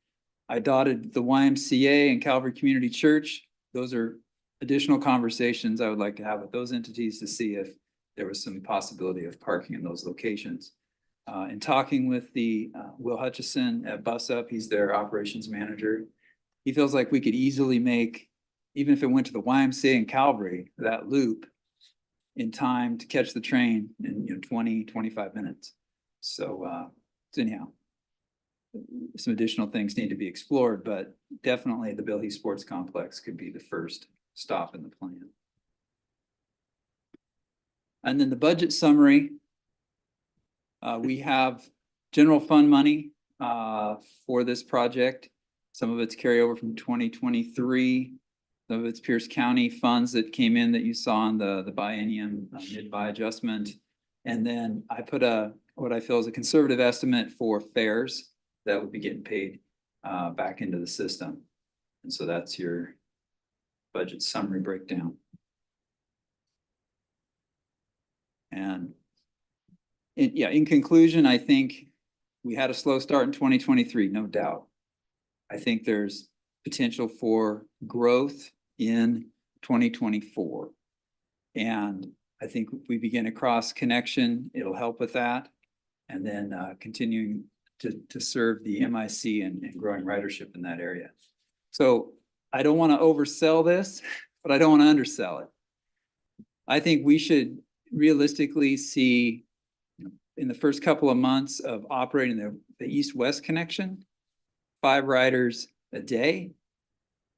S16: I dotted the YMCA and Calvary Community Church. Those are additional conversations I would like to have with those entities to see if there was some possibility of parking in those locations. In talking with the Will Hutchison at Bus Up, he's their operations manager. He feels like we could easily make, even if it went to the YMCA and Calvary, that loop in time to catch the train in 20, 25 minutes. So anyhow, some additional things need to be explored, but definitely the Bill Heath Sports Complex could be the first stop in the plan. And then the budget summary. We have general fund money for this project. Some of it's carryover from 2023. Some of it's Pierce County funds that came in that you saw in the biennium mid-buy adjustment. And then I put what I feel is a conservative estimate for fares that would be getting paid back into the system. And so that's your budget summary breakdown. And in conclusion, I think we had a slow start in 2023, no doubt. I think there's potential for growth in 2024. And I think if we begin a cross connection, it'll help with that. And then continuing to serve the MIC and growing ridership in that area. So I don't want to oversell this, but I don't want to undersell it. I think we should realistically see in the first couple of months of operating the east-west connection, 5 riders a day,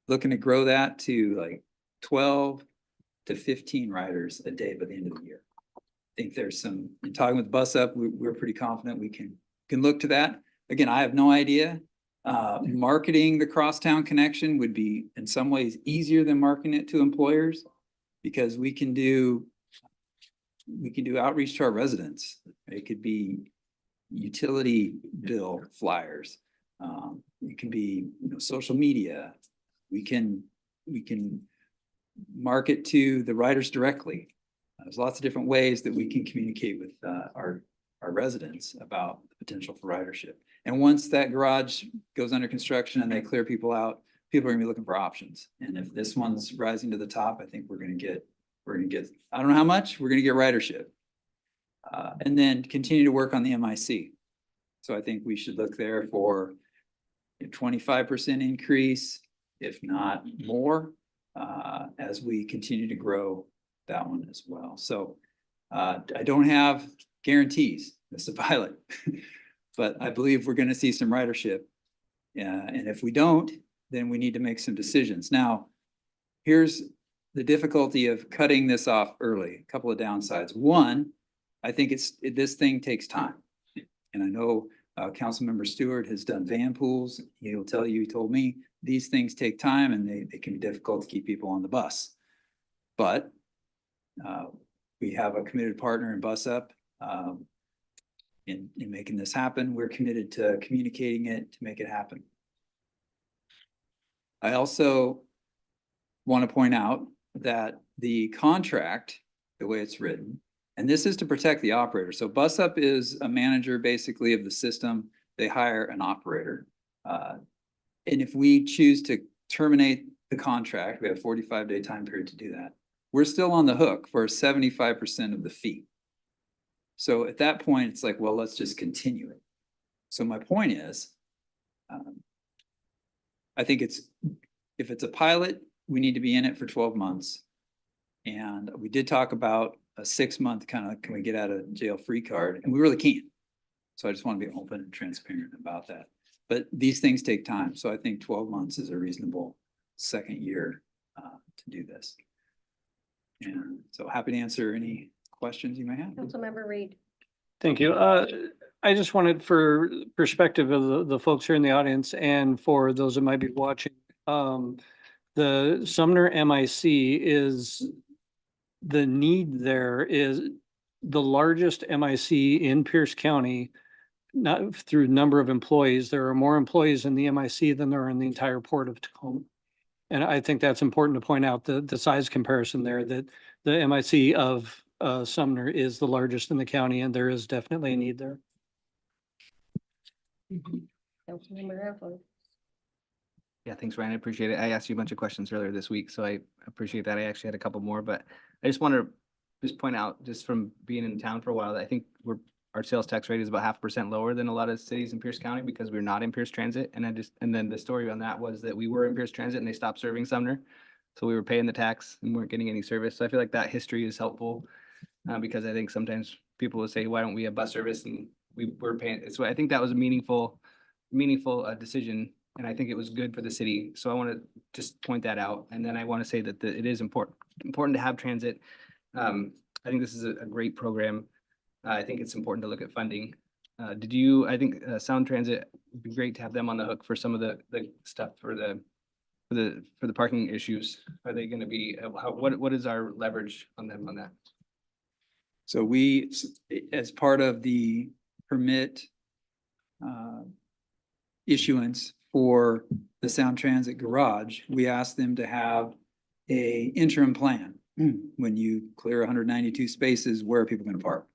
S16: looking to grow that to like 12 to 15 riders a day by the end of the year. I think there's some, in talking with Bus Up, we're pretty confident we can look to that. Again, I have no idea. Marketing the Crosstown connection would be in some ways easier than marketing it to employers because we can do outreach to our residents. It could be utility bill flyers. It can be social media. We can market to the riders directly. There's lots of different ways that we can communicate with our residents about the potential for ridership. And once that garage goes under construction and they clear people out, people are gonna be looking for options. And if this one's rising to the top, I think we're gonna get, I don't know how much, we're gonna get ridership. And then continue to work on the MIC. So I think we should look there for a 25% increase, if not more, as we continue to grow that one as well. So I don't have guarantees. It's a pilot, but I believe we're going to see some ridership. And if we don't, then we need to make some decisions. Now, here's the difficulty of cutting this off early. A couple of downsides. One, I think this thing takes time. And I know Councilmember Stewart has done van pools. He'll tell you, he told me, these things take time and they can be difficult to keep people on the bus. But we have a committed partner in Bus Up in making this happen. We're committed to communicating it to make it happen. I also want to point out that the contract, the way it's written, and this is to protect the operator. So Bus Up is a manager basically of the system. They hire an operator. And if we choose to terminate the contract, we have a 45-day time period to do that. We're still on the hook for 75% of the fee. So at that point, it's like, well, let's just continue it. So my point is, I think if it's a pilot, we need to be in it for 12 months. And we did talk about a 6-month kind of, can we get out of jail free card? And we really can't. So I just want to be open and transparent about that. But these things take time. So I think 12 months is a reasonable second year to do this. And so happy to answer any questions you may have.
S1: Councilmember Reed.
S17: Thank you. I just wanted for perspective of the folks here in the audience and for those that might be watching. The Sumner MIC is, the need there is the largest MIC in Pierce County, not through number of employees. There are more employees in the MIC than there are in the entire port of Tacoma. And I think that's important to point out the size comparison there, that the MIC of Sumner is the largest in the county, and there is definitely a need there.
S1: Councilmember Raffler.
S10: Yeah, thanks, Ryan. I appreciate it. I asked you a bunch of questions earlier this week, so I appreciate that. I actually had a couple more, but I just want to just point out, just from being in town for a while, that I think our sales tax rate is about 0.5% lower than a lot of cities in Pierce County because we're not in Pierce Transit. And then the story on that was that we were in Pierce Transit and they stopped serving Sumner. So we were paying the tax and weren't getting any service. So I feel like that history is helpful because I think sometimes people will say, why don't we have bus service? And we were paying. So I think that was a meaningful decision. And I think it was good for the city. So I want to just point that out. And then I want to say that it is important to have transit. I think this is a great program. I think it's important to look at funding. I think Sound Transit would be great to have them on the hook for some of the stuff for the parking issues. Are they going to be, what is our leverage on them on that?
S16: So we, as part of the permit issuance for the Sound Transit garage, we asked them to have a interim plan. When you clear 192 spaces, where are people going to park?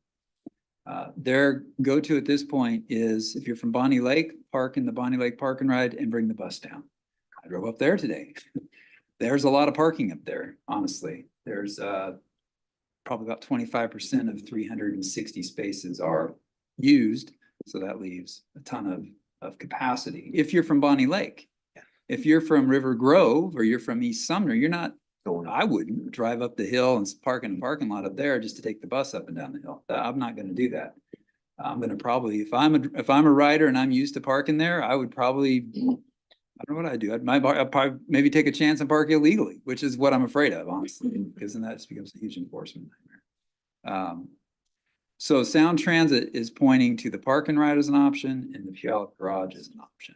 S16: Their go-to at this point is if you're from Bonnie Lake, park in the Bonnie Lake Park and Ride and bring the bus down. I drove up there today. There's a lot of parking up there, honestly. There's probably about 25% of 360 spaces are used. So that leaves a ton of capacity. If you're from Bonnie Lake, if you're from River Grove or you're from East Sumner, you're not I wouldn't drive up the hill and park in a parking lot up there just to take the bus up and down the hill. I'm not going to do that. I'm going to probably, if I'm a rider and I'm used to parking there, I would probably, I don't know what I'd do. I'd probably maybe take a chance and park illegally, which is what I'm afraid of, honestly, because then that just becomes a huge enforcement nightmare. So Sound Transit is pointing to the park and ride as an option and the Puyallup garage as an option.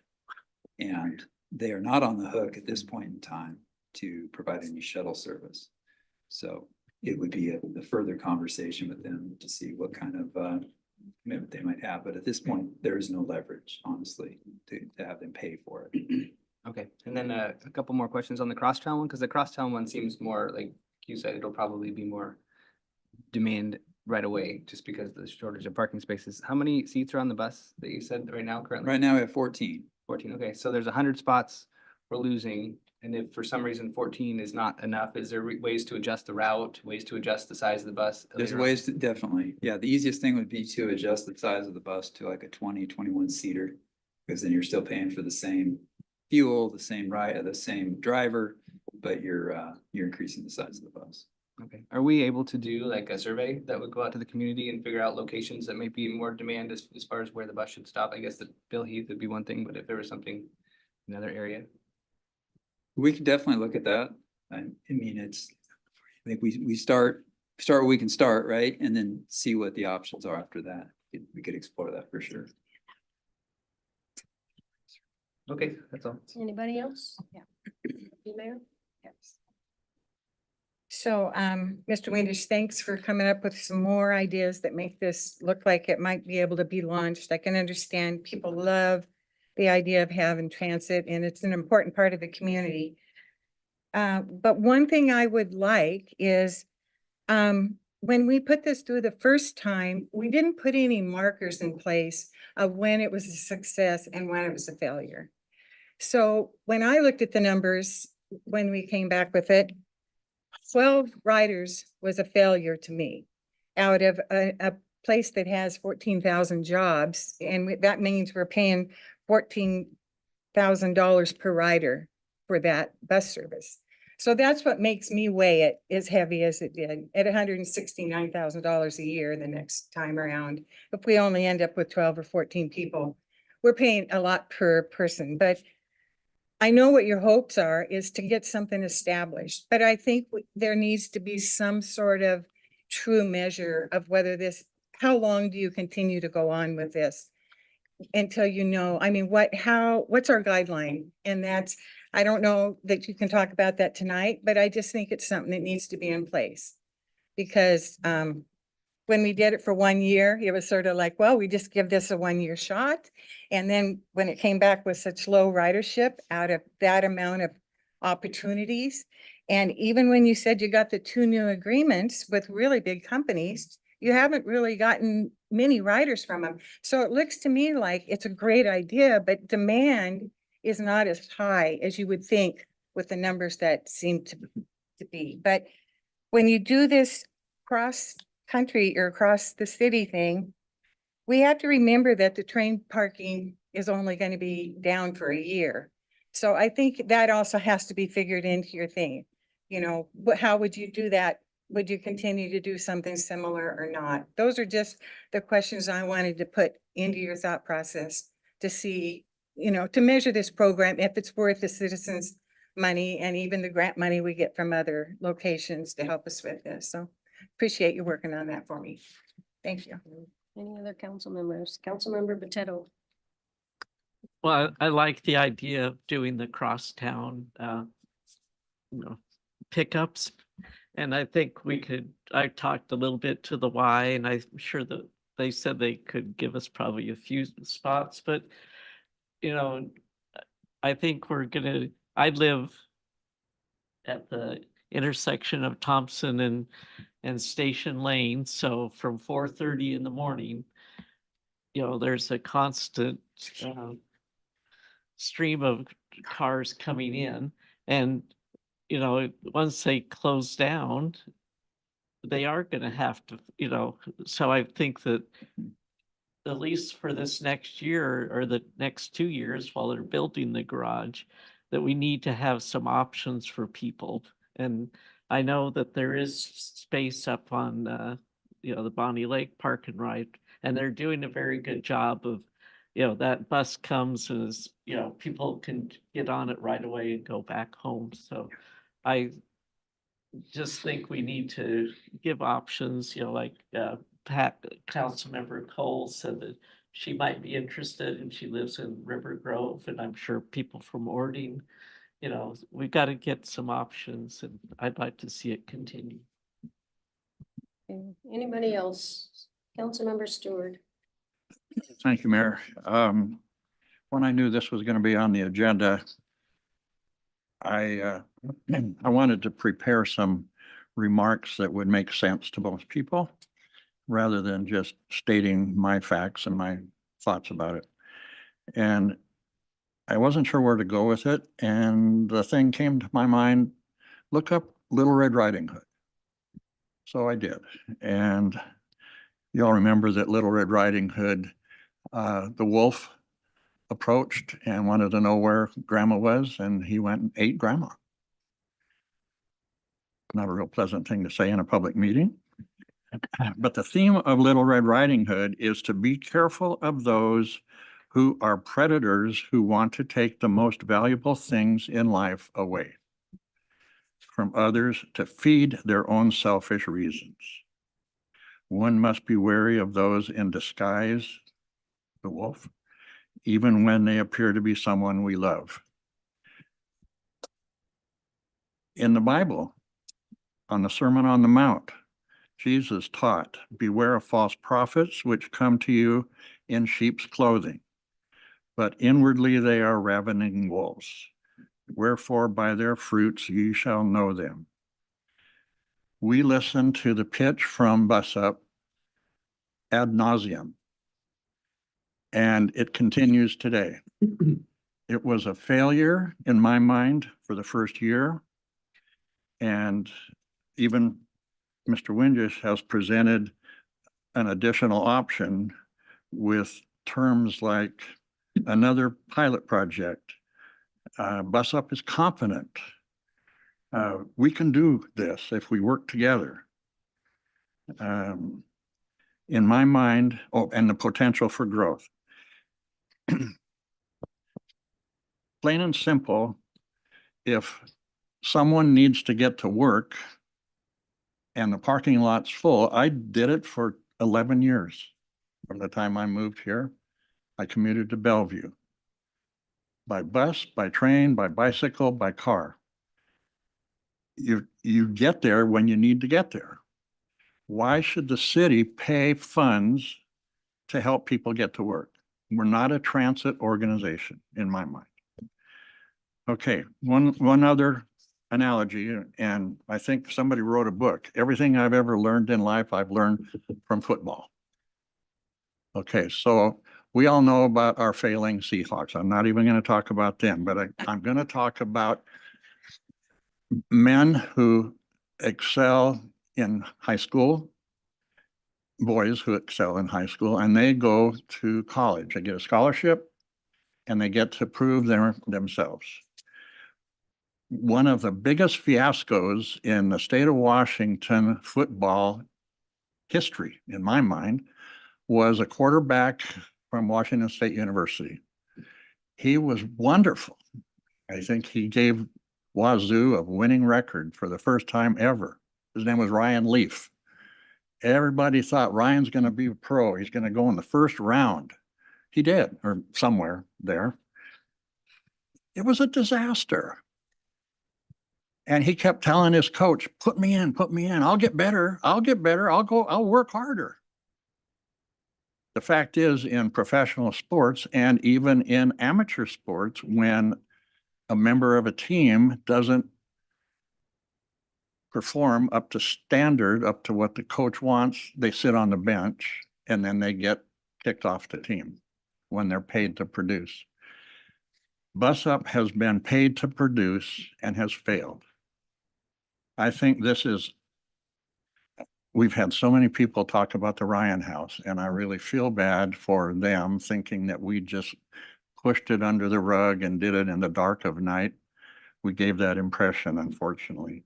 S16: And they are not on the hook at this point in time to provide any shuttle service. So it would be a further conversation with them to see what kind of commitment they might have. But at this point, there is no leverage, honestly, to have them pay for it.
S10: Okay. And then a couple more questions on the crosstown one, because the crosstown one seems more like you said, it'll probably be more demand right away, just because of the shortage of parking spaces. How many seats are on the bus that you said right now currently?
S16: Right now we have 14.
S10: 14, okay, so there's 100 spots we're losing, and if for some reason 14 is not enough, is there ways to adjust the route, ways to adjust the size of the bus?
S16: There's
S10: later on?
S16: ways to, definitely, yeah, the easiest thing would be to adjust the size of the bus to like a 20, 21 seater. Because then you're still paying for the same fuel, the same ride, the same driver, but you're increasing the size of the bus.
S10: Okay, are we able to do like a survey that would go out to the community and figure out locations that may be more demand as far as where the bus should stop? I guess that Bill Heath would be one thing, but if there was something in another area.
S16: We could definitely look at that. I mean, I think we start where we can start, right? And then see what the options are after that. We could explore that for sure.
S10: Okay, that's all.
S1: Anybody else?
S9: Yeah.
S1: You, Mayor?
S9: Yes.
S11: So, Mr. Winters, thanks for coming up with some more ideas that make this look like it might be able to be launched. I can understand people love the idea of having transit, and it's an important part of the community. But one thing I would like is, when we put this through the first time, we didn't put any markers in place of when it was a success and when it was a failure. So when I looked at the numbers, when we came back with it, 12 riders was a failure to me out of a place that has 14,000 jobs. And that means we're paying $14,000 per rider for that bus service. So that's what makes me weigh it as heavy as it did at $169,000 a year the next time around. If we only end up with 12 or 14 people, we're paying a lot per person. But I know what your hopes are is to get something established, but I think there needs to be some sort of true measure of whether this, how long do you continue to go on with this until you know, I mean, what's our guideline? And that's, I don't know that you can talk about that tonight, but I just think it's something that needs to be in place. Because when we did it for 1 year, it was sort of like, well, we just give this a 1-year shot. And then when it came back with such low ridership out of that amount of opportunities, and even when you said you got the 2 new agreements with really big companies, you haven't really gotten many riders from them. So it looks to me like it's a great idea, but demand is not as high as you would think with the numbers that seem to be. But when you do this cross country or across the city thing, we have to remember that the train parking is only going to be down for a year. So I think that also has to be figured into your thing. You know, how would you do that? Would you continue to do something similar or not? Those are just the questions I wanted to put into your thought process to see, you know, to measure this program, if it's worth the citizens' money and even the grant money we get from other locations to help us with this. So appreciate you working on that for me. Thank you.
S1: Any other council members? Councilmember Potato.
S7: Well, I like the idea of doing the crosstown, pickups. And I think I talked a little bit to the Y, and I'm sure that they said they could give us probably a few spots, but I think I live at the intersection of Thompson and Station Lane. So from 4:30 in the morning, there's a constant stream of cars coming in, and once they close down, they are going to have to, so I think that at least for this next year or the next 2 years while they're building the garage, that we need to have some options for people. And I know that there is space up on, the Bonnie Lake Park and Ride, and they're doing a very good job of, that bus comes and is, people can get on it right away and go back home. So I just think we need to give options, like Councilmember Cole said that she might be interested and she lives in River Grove, and I'm sure people from Ording, we've got to get some options, and I'd like to see it continue.
S1: Okay. Anybody else? Councilmember Stewart.
S18: Thank you, Mayor. When I knew this was going to be on the agenda, I wanted to prepare some remarks that would make sense to most people. rather than just stating my facts and my thoughts about it. And I wasn't sure where to go with it, and the thing came to my mind, look up Little Red Riding Hood. So I did, and y'all remember that Little Red Riding Hood, the wolf approached and wanted to know where Grandma was, and he went and ate Grandma. Not a real pleasant thing to say in a public meeting. But the theme of Little Red Riding Hood is to be careful of those who are predators who want to take the most valuable things in life away from others to feed their own selfish reasons. One must be wary of those in disguise, the wolf, even when they appear to be someone we love. In the Bible, on the Sermon on the Mount, Jesus taught, beware of false prophets which come to you in sheep's clothing, but inwardly they are ravening wolves. Wherefore by their fruits ye shall know them. We listen to the pitch from Bus Up ad nauseum, and it continues today. It was a failure in my mind for the first year, and even Mr. Windisch has presented an additional option with terms like another pilot project. Bus Up is confident. We can do this if we work together. In my mind, and the potential for growth. Plain and simple, if someone needs to get to work and the parking lot's full, I did it for 11 years. From the time I moved here, I commuted to Bellevue. By bus, by train, by bicycle, by car. You get there when you need to get there. Why should the city pay funds to help people get to work? We're not a transit organization, in my mind. Okay, one other analogy, and I think somebody wrote a book. Everything I've ever learned in life, I've learned from football. Okay, so we all know about our failing Seahawks. I'm not even going to talk about them, but I'm going to talk about men who excel in high school, boys who excel in high school, and they go to college. They get a scholarship and they get to prove themselves. One of the biggest fiascos in the state of Washington football history, in my mind, was a quarterback from Washington State University. He was wonderful. I think he gave Wazoo a winning record for the first time ever. His name was Ryan Leaf. Everybody thought Ryan's going to be a pro. He's going to go in the first round. He did, or somewhere there. It was a disaster. And he kept telling his coach, put me in, put me in. I'll get better. I'll get better. I'll work harder. The fact is, in professional sports and even in amateur sports, when a member of a team doesn't perform up to standard, up to what the coach wants, they sit on the bench and then they get kicked off the team when they're paid to produce. Bus Up has been paid to produce and has failed. I think we've had so many people talk about the Ryan House, and I really feel bad for them thinking that we just pushed it under the rug and did it in the dark of night. We gave that impression, unfortunately.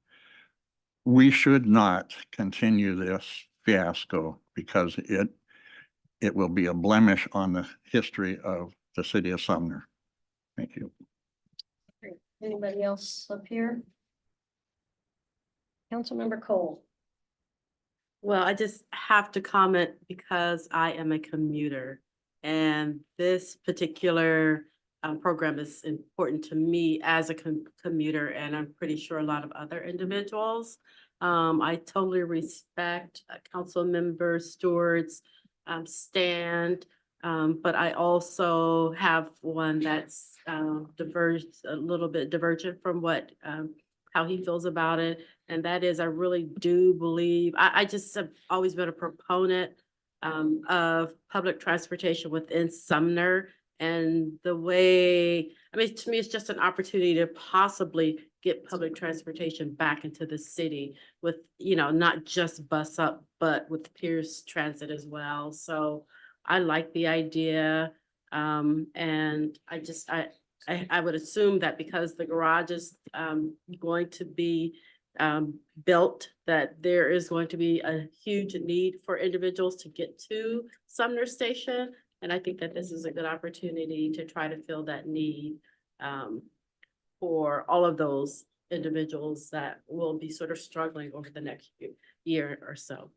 S18: We should not continue this fiasco because it will be a blemish on the history of the city of Sumner. Thank you.
S1: Anybody else up here? Councilmember Cole.
S8: Well, I just have to comment because I am a commuter and this particular program is important to me as a commuter, and I'm pretty sure a lot of other individuals. I totally respect Councilmember Stewart's stand, but I also have one that's a little bit divergent from what how he feels about it. And that is, I really do believe, I just have always been a proponent of public transportation within Sumner. And the way, I mean, to me, it's just an opportunity to possibly get public transportation back into the city with, not just bus up, but with Pierce Transit as well. So I like the idea. And I would assume that because the garage is going to be built, that there is going to be a huge need for individuals to get to Sumner Station. And I think that this is a good opportunity to try to fill that need for all of those individuals that will be sort of struggling over the next year or so.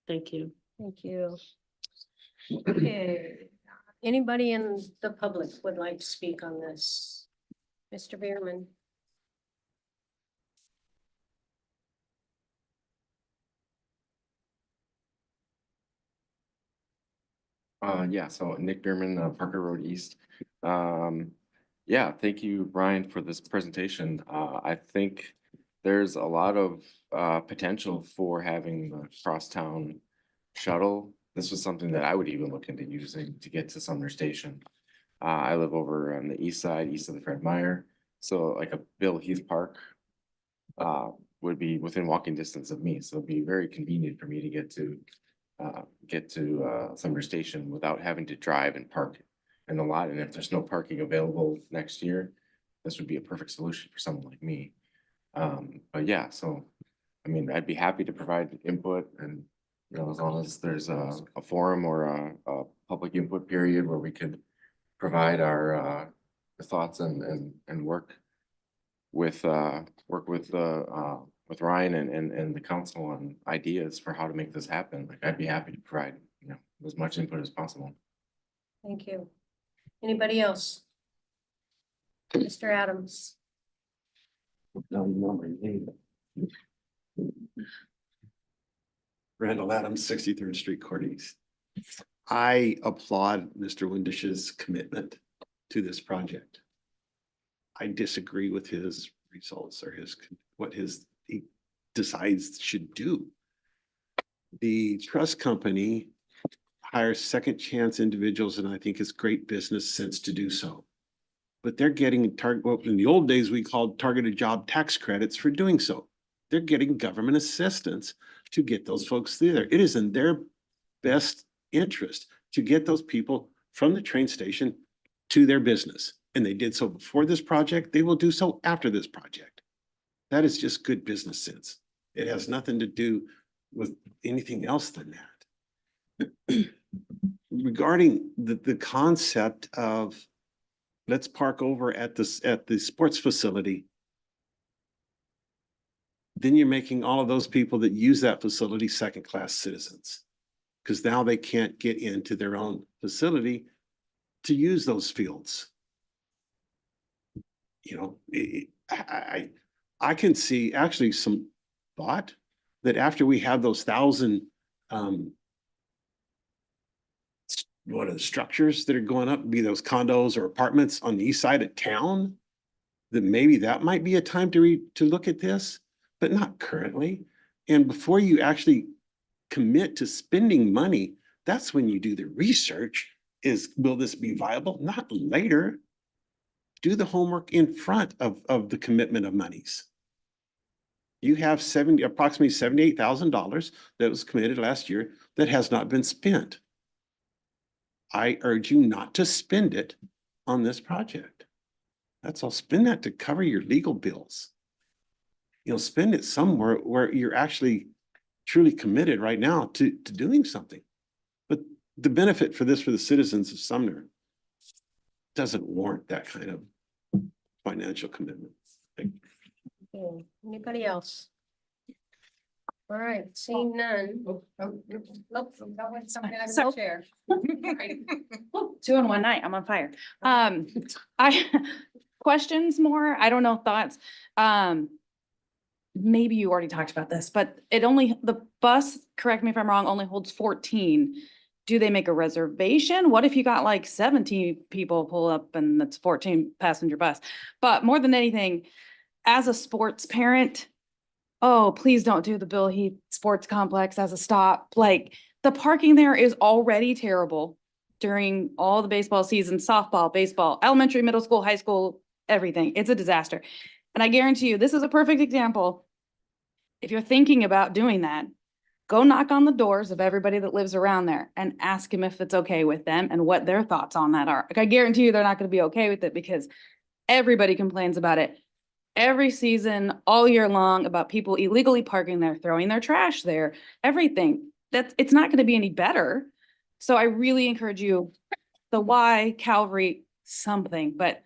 S8: Thank you.
S1: Thank you. Okay, anybody in the public would like to speak on this? Mr. Bierman.
S14: Yeah, so Nick Bierman, Parker Road East. Yeah, thank you, Brian, for this presentation. I think there's a lot of potential for having the crosstown shuttle. This was something that I would even look into using to get to Sumner Station. I live over on the east side, east of the Fred Meyer. So like a Bill Heath Park would be within walking distance of me. So it'd be very convenient for me to get to Sumner Station without having to drive and park in the lot. And if there's no parking available next year, this would be a perfect solution for someone like me. But yeah, so I mean, I'd be happy to provide input, and as long as there's a forum or a public input period where we could provide our thoughts and work with Ryan and the council on ideas for how to make this happen. Like, I'd be happy to provide, as much input as possible.
S1: Thank you. Anybody else? Mr. Adams.
S13: Randall Adams, 63rd Street, Court East. I applaud Mr. Windish's commitment to this project. I disagree with his results or what he decides should do. The trust company hires second chance individuals, and I think it's great business sense to do so. But they're getting what in the old days we called targeted job tax credits for doing so. They're getting government assistance to get those folks through there. It is in their best interest to get those people from the train station to their business. And they did so before this project. They will do so after this project. That is just good business sense. It has nothing to do with anything else than that. Regarding the concept of let's park over at the sports facility, then you're making all of those people that use that facility second-class citizens, because now they can't get into their own facility to use those fields. I can see actually some thought that after we have those 1,000 structures that are going up, be those condos or apartments on the east side of town, that maybe that might be a time to look at this, but not currently. And before you actually commit to spending money, that's when you do the research. Will this be viable? Not later. Do the homework in front of the commitment of monies. You have approximately $78,000 that was committed last year that has not been spent. I urge you not to spend it on this project. That's all. Spend that to cover your legal bills. Spend it somewhere where you're actually truly committed right now to doing something. But the benefit for the citizens of Sumner doesn't warrant that kind of financial commitment. Thank you.
S1: Okay. Anybody else? All right, seeing none.
S15: So-
S9: Chair.
S15: 2 in 1 night, I'm on fire. Questions more, I don't know, thoughts. Maybe you already talked about this, but the bus, correct me if I'm wrong, only holds 14. Do they make a reservation? What if you got like 17 people pull up and that's 14 passenger bus? But more than anything, as a sports parent, oh, please don't do the Bill Heath Sports Complex as a stop. Like, the parking there is already terrible during all the baseball season, softball, baseball, elementary, middle school, high school, everything. It's a disaster. And I guarantee you, this is a perfect example. If you're thinking about doing that, go knock on the doors of everybody that lives around there and ask them if it's okay with them and what their thoughts on that are. Like, I guarantee you they're not going to be okay with it because everybody complains about it every season, all year long, about people illegally parking there, throwing their trash there, everything. It's not going to be any better. So I really encourage you, the Y, Calvary, something, but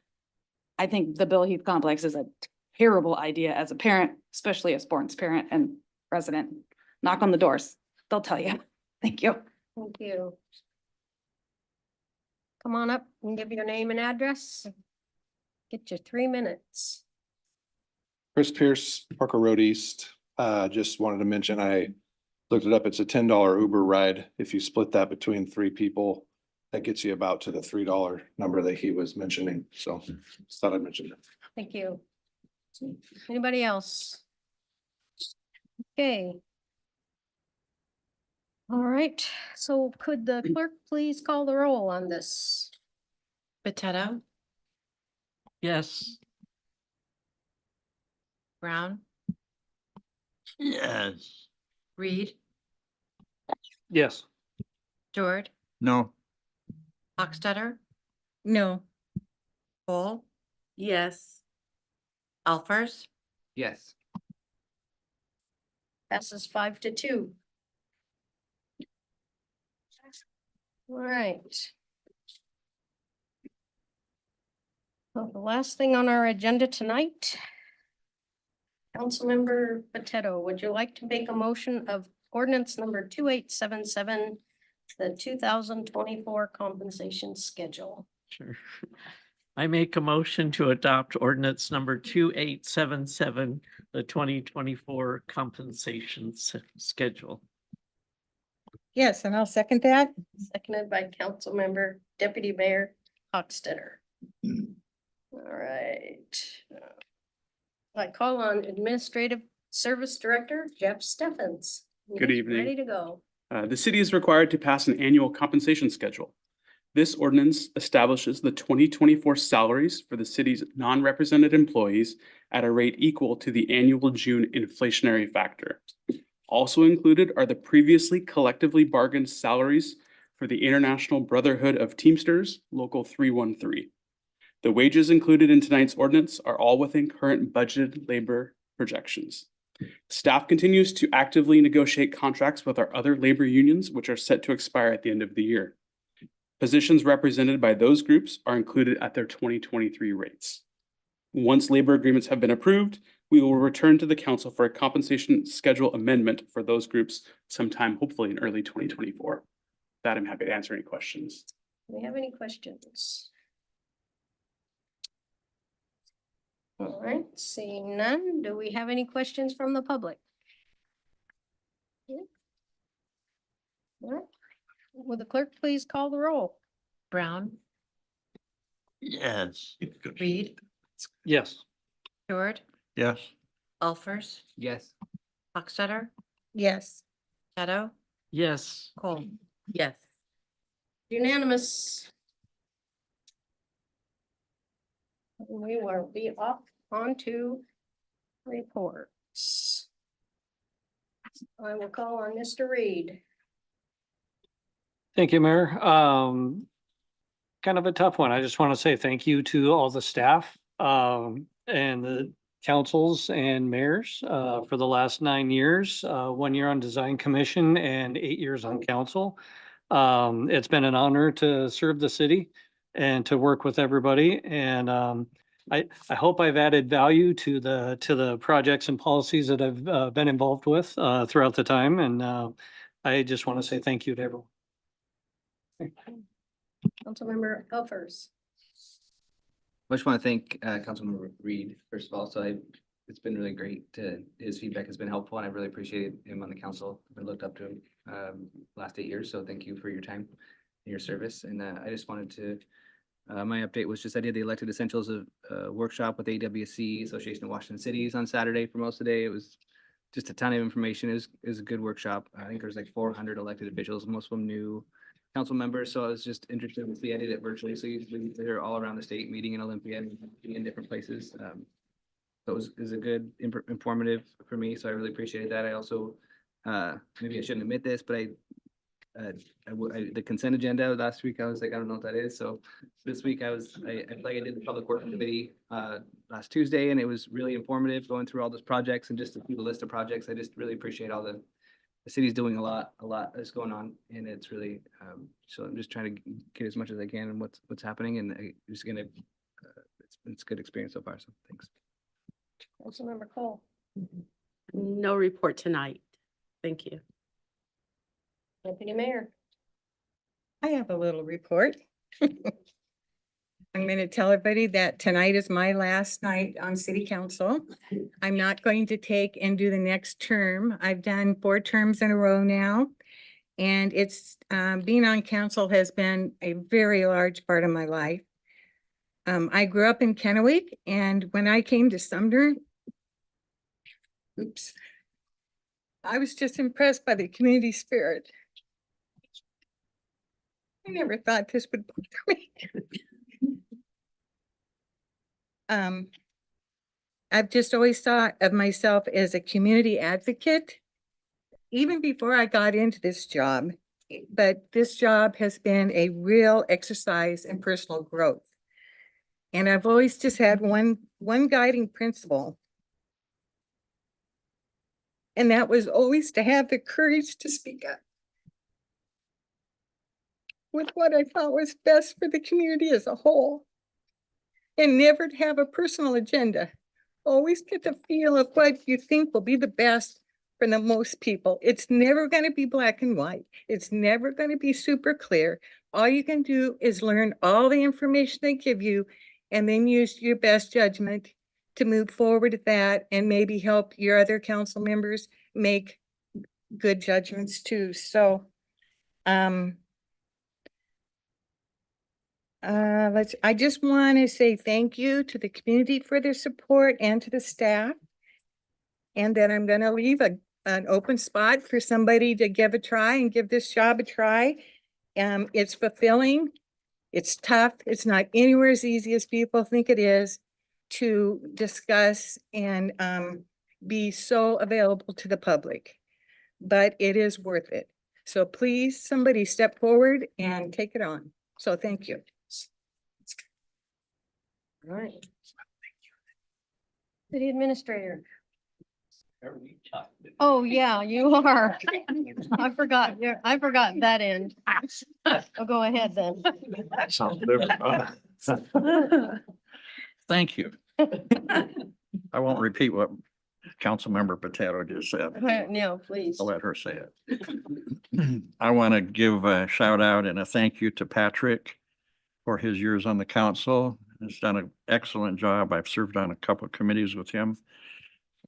S15: I think the Bill Heath Complex is a terrible idea as a parent, especially a sports parent and resident. Knock on the doors. They'll tell you. Thank you.
S1: Thank you. Come on up and give your name and address. Get your 3 minutes.
S19: Chris Pierce, Parker Road East. Just wanted to mention, I looked it up. It's a $10 Uber ride. If you split that between 3 people, that gets you about to the $3 number that he was mentioning. So just thought I'd mention that.
S1: Thank you. Anybody else? Okay. All right, so could the clerk please call the roll on this?
S4: Potato,
S7: Yes.
S4: Brown,
S18: Yes.
S4: Reed,
S17: Yes.
S4: Stewart,
S18: No.
S4: Hochstetter,
S11: No.
S4: Cole,
S8: Yes.
S4: Alfers,
S10: Yes.
S1: Passes 5-2. All right. Well, the last thing on our agenda tonight. Councilmember Potato, would you like to make a motion of ordinance number 2877, the 2024 compensation schedule?
S7: Sure. I make a motion to adopt ordinance number 2877, the 2024 compensation schedule.
S11: Yes, and I'll second that.
S1: Seconded by Councilmember Deputy Mayor Hochstetter. All right. I call on Administrative Service Director Jeff Steffens.
S20: Good
S1: He's
S20: evening.
S1: Ready to go.
S20: The city is required to pass an annual compensation schedule. This ordinance establishes the 2024 salaries for the city's non-represented employees at a rate equal to the annual June inflationary factor. Also included are the previously collectively bargained salaries for the International Brotherhood of Teamsters, Local 313. The wages included in tonight's ordinance are all within current budgeted labor projections. Staff continues to actively negotiate contracts with our other labor unions, which are set to expire at the end of the year. Positions represented by those groups are included at their 2023 rates. Once labor agreements have been approved, we will return to the council for a compensation schedule amendment for those groups sometime, hopefully in early 2024. With that, I'm happy to answer any questions.
S1: Do we have any questions? All right, seeing none, do we have any questions from the public? Yeah. All right. Will the clerk please call the roll?
S4: Brown,
S18: Yes.
S4: Reed,
S17: Yes.
S4: Stewart,
S18: Yes.
S4: Alfers,
S10: Yes.
S4: Hochstetter,
S11: Yes.
S4: Potato,
S7: Yes.
S4: Cole. Yes.
S1: Unanimous. We will be off onto reports. I will call on Mr. Reed.
S17: Thank you, Mayor. Kind of a tough one. I just want to say thank you to all the staff and the councils and mayors for the last 9 years, 1 year on design commission and 8 years on council. It's been an honor to serve the city and to work with everybody. And I hope I've added value to the projects and policies that I've been involved with throughout the time. And I just want to say thank you to everyone.
S1: Councilmember Elfers.
S10: I just want to thank Councilmember Reed, first of all. It's been really great his feedback has been helpful and I really appreciate him on the council. I looked up to him last 8 years. So thank you for your time and your service. And I just wanted to My update was just I did the elected essentials workshop with AWSC, Association of Washington Cities, on Saturday for most of the day. It was just a ton of information. It was a good workshop. I think there's like 400 elected officials, most of them new council members. So I was just interested to see. I did it virtually, so usually they're all around the state, meeting in Olympia and meeting in different places. So it was a good informative for me. So I really appreciated that. I also maybe I shouldn't admit this, but the consent agenda last week, I was like, I don't know what that is. So this week I like I did the public works committee last Tuesday, and it was really informative going through all those projects and just to see the list of projects. I just really appreciate all the city's doing a lot that's going on, and it's really so I'm just trying to get as much as I can and what's happening, and I just gonna it's a good experience so far. So thanks.
S1: Councilmember Cole.
S8: No report tonight. Thank you.
S1: Deputy Mayor.
S11: I have a little report. I'm going to tell everybody that tonight is my last night on city council. I'm not going to take and do the next term. I've done 4 terms in a row now. And it's being on council has been a very large part of my life. I grew up in Kennewick, and when I came to Sumner, I was just impressed by the community spirit. I never thought this would bother me. I've just always thought of myself as a community advocate, even before I got into this job. But this job has been a real exercise in personal growth. And I've always just had one guiding principle. And that was always to have the courage to speak up with what I thought was best for the community as a whole. And never to have a personal agenda. Always get the feel of what you think will be the best for the most people. It's never going to be black and white. It's never going to be super clear. All you can do is learn all the information they give you and then use your best judgment to move forward with that and maybe help your other council members make good judgments too. So, I just want to say thank you to the community for their support and to the staff. And then I'm going to leave an open spot for somebody to give a try and give this job a try. It's fulfilling. It's tough. It's not anywhere as easy as people think it is to discuss and be so available to the public, but it is worth it. So please, somebody step forward and take it on. So thank you.
S1: All right. City Administrator. Oh, yeah, you are. I forgot that end. Oh, go ahead then.
S18: Sounds different. Thank you. I won't repeat what Councilmember Potato just said.
S1: No, please.
S18: I'll let her say it. I want to give a shout out and a thank you to Patrick for his years on the council. He's done an excellent job. I've served on a couple of committees with him.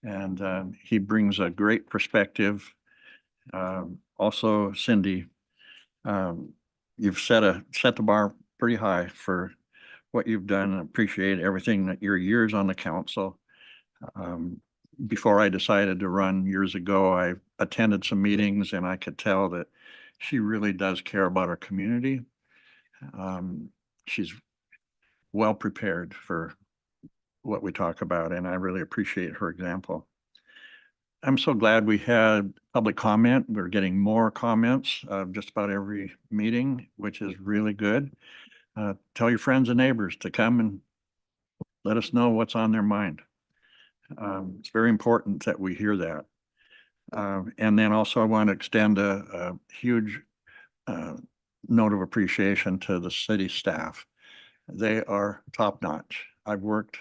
S18: And he brings a great perspective. Also, Cindy, you've set the bar pretty high for what you've done, and appreciate everything that your years on the council. Before I decided to run years ago, I attended some meetings and I could tell that she really does care about our community. She's well prepared for what we talk about, and I really appreciate her example. I'm so glad we had public comment. We're getting more comments just about every meeting, which is really good. Tell your friends and neighbors to come and let us know what's on their mind. It's very important that we hear that. And then also I want to extend a huge note of appreciation to the city staff. They are top notch. I've worked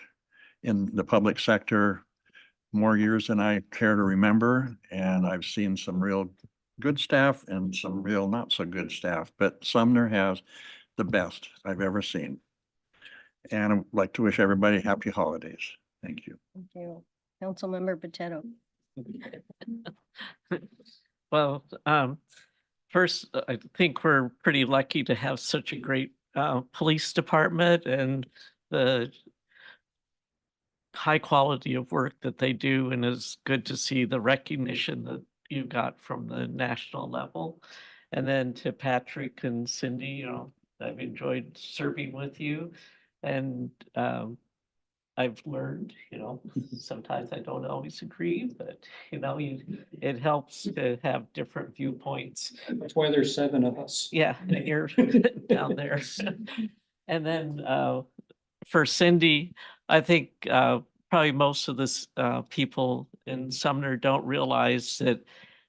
S18: in the public sector more years than I care to remember, and I've seen some real good staff and some real not so good staff, but Sumner has the best I've ever seen. And I'd like to wish everybody happy holidays. Thank you.
S1: Thank you. Councilmember Potato.
S7: Well, first, I think we're pretty lucky to have such a great police department and the high quality of work that they do, and it's good to see the recognition that you got from the national level. And then to Patrick and Cindy, you know, I've enjoyed serving with you, and I've learned, you know, sometimes I don't always agree, but you know, it helps to have different viewpoints.
S17: That's why there's 7 of us.
S7: Yeah, and you're down there. And then for Cindy, I think probably most of this people in Sumner don't realize that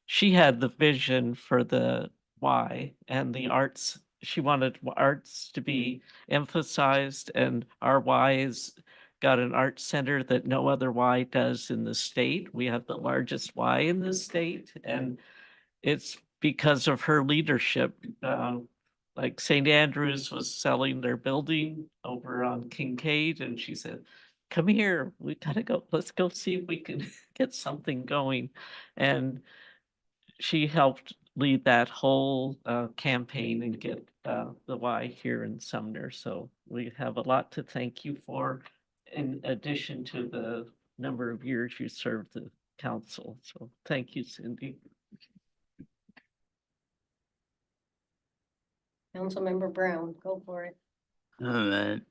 S7: she had the vision for the Y and the arts. She wanted arts to be emphasized, and our Y is got an art center that no other Y does in the state. We have the largest Y in the state, and it's because of her leadership. Like St. Andrews was selling their building over on Kincaid, and she said, come here, we gotta go, let's go see if we can get something going. And she helped lead that whole campaign and get the Y here in Sumner. So we have a lot to thank you for, in addition to the number of years you served the council. So thank you, Cindy.
S1: Councilmember Brown, go for it.
S21: All right.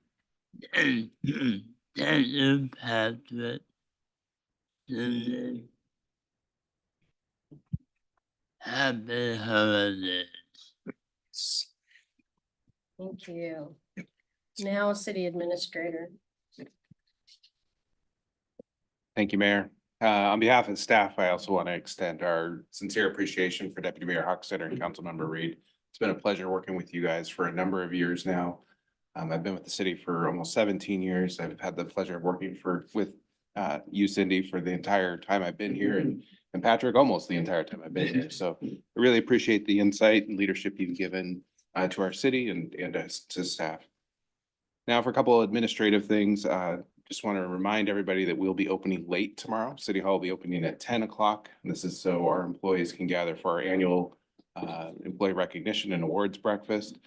S21: Thank you, Patrick. Cindy. Happy holidays.
S1: Thank you. Now, city administrator.
S2: Thank you, Mayor. On behalf of the staff, I also want to extend our sincere appreciation for Deputy Mayor Hochstetter and Councilmember Reed. It's been a pleasure working with you guys for a number of years now. I've been with the city for almost 17 years. I've had the pleasure of working with you, Cindy, for the entire time I've been here, and Patrick almost the entire time I've been here. So I really appreciate the insight and leadership you've given to our city and to staff. Now for a couple of administrative things, just want to remind everybody that we'll be opening late tomorrow. City Hall will be opening at 10 o'clock. And this is so our employees can gather for our annual employee recognition and awards breakfast.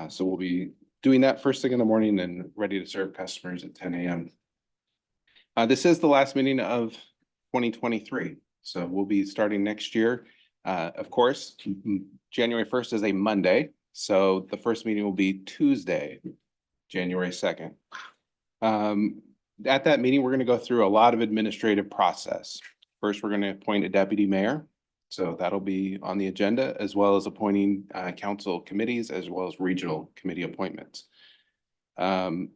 S2: So we'll be doing that first thing in the morning and ready to serve customers at 10 a.m. This is the last meeting of 2023. So we'll be starting next year. Of course, January 1st is a Monday. So the first meeting will be Tuesday, January 2nd. At that meeting, we're going to go through a lot of administrative process. First, we're going to appoint a deputy mayor. So that'll be on the agenda, as well as appointing council committees, as well as regional committee appointments. Our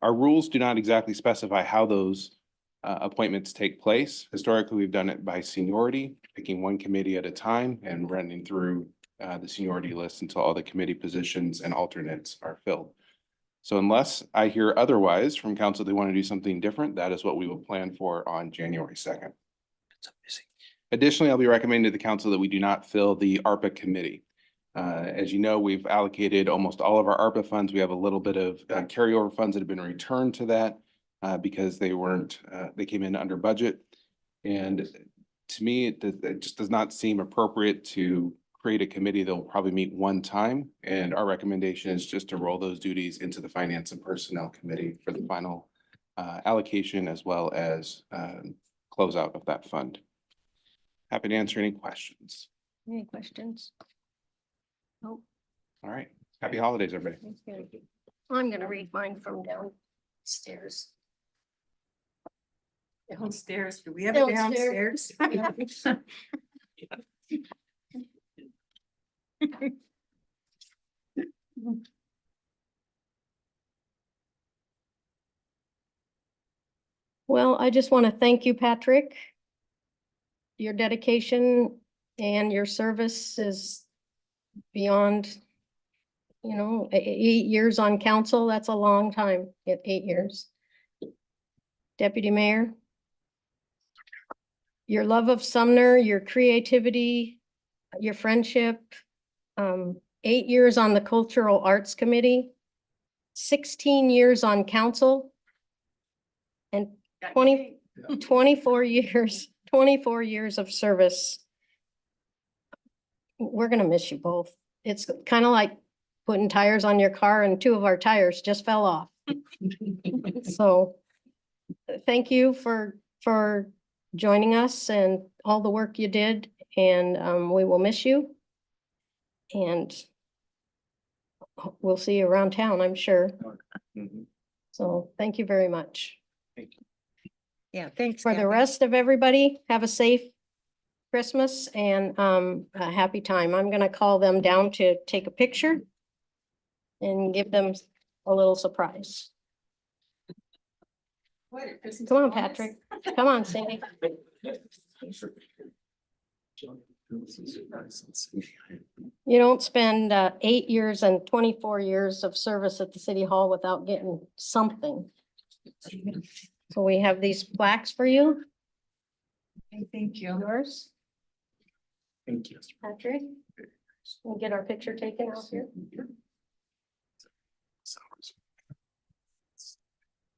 S2: rules do not exactly specify how those appointments take place. Historically, we've done it by seniority, picking one committee at a time and running through the seniority list until all the committee positions and alternates are filled. So unless I hear otherwise from council, they want to do something different, that is what we will plan for on January 2nd. Additionally, I'll be recommending to the council that we do not fill the ARPA committee. As you know, we've allocated almost all of our ARPA funds. We have a little bit of carryover funds that have been returned to that because they came in under budget. And to me, it just does not seem appropriate to create a committee that will probably meet one time. And our recommendation is just to roll those duties into the Finance and Personnel Committee for the final allocation, as well as closeout of that fund. Happy to answer any questions.
S1: Any questions? Oh,
S2: All right. Happy holidays, everybody.
S1: I'm gonna read mine from downstairs.
S3: Downstairs, do we have it downstairs?
S1: Well, I just want to thank you, Patrick. Your dedication and your service is beyond, 8 years on council. That's a long time, 8 years. Deputy Mayor, your love of Sumner, your creativity, your friendship, 8 years on the Cultural Arts Committee, 16 years on council, and 24 years of service. We're gonna miss you both. It's kind of like putting tires on your car and two of our tires just fell off. So thank you for joining us and all the work you did, and we will miss you. And we'll see you around town, I'm sure. So thank you very much.
S11: Yeah, thanks.
S1: For the
S11: Kathy.
S1: rest of everybody, have a safe Christmas and a happy time. I'm gonna call them down to take a picture and give them a little surprise. Come on, Patrick. Come on, Sandy. You don't spend 8 years and 24 years of service at the city hall without getting something. So we have these plaques for you.
S11: Thank you.
S1: Yours,
S13: Thank you.
S1: Patrick. We'll get our picture taken out here.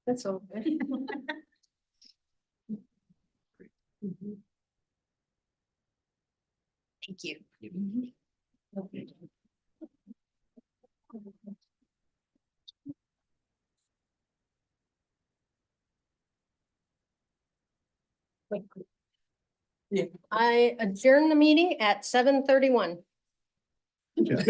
S1: That's all good.
S9: Thank you.
S1: I adjourn the meeting at 7:31.
S13: Yeah.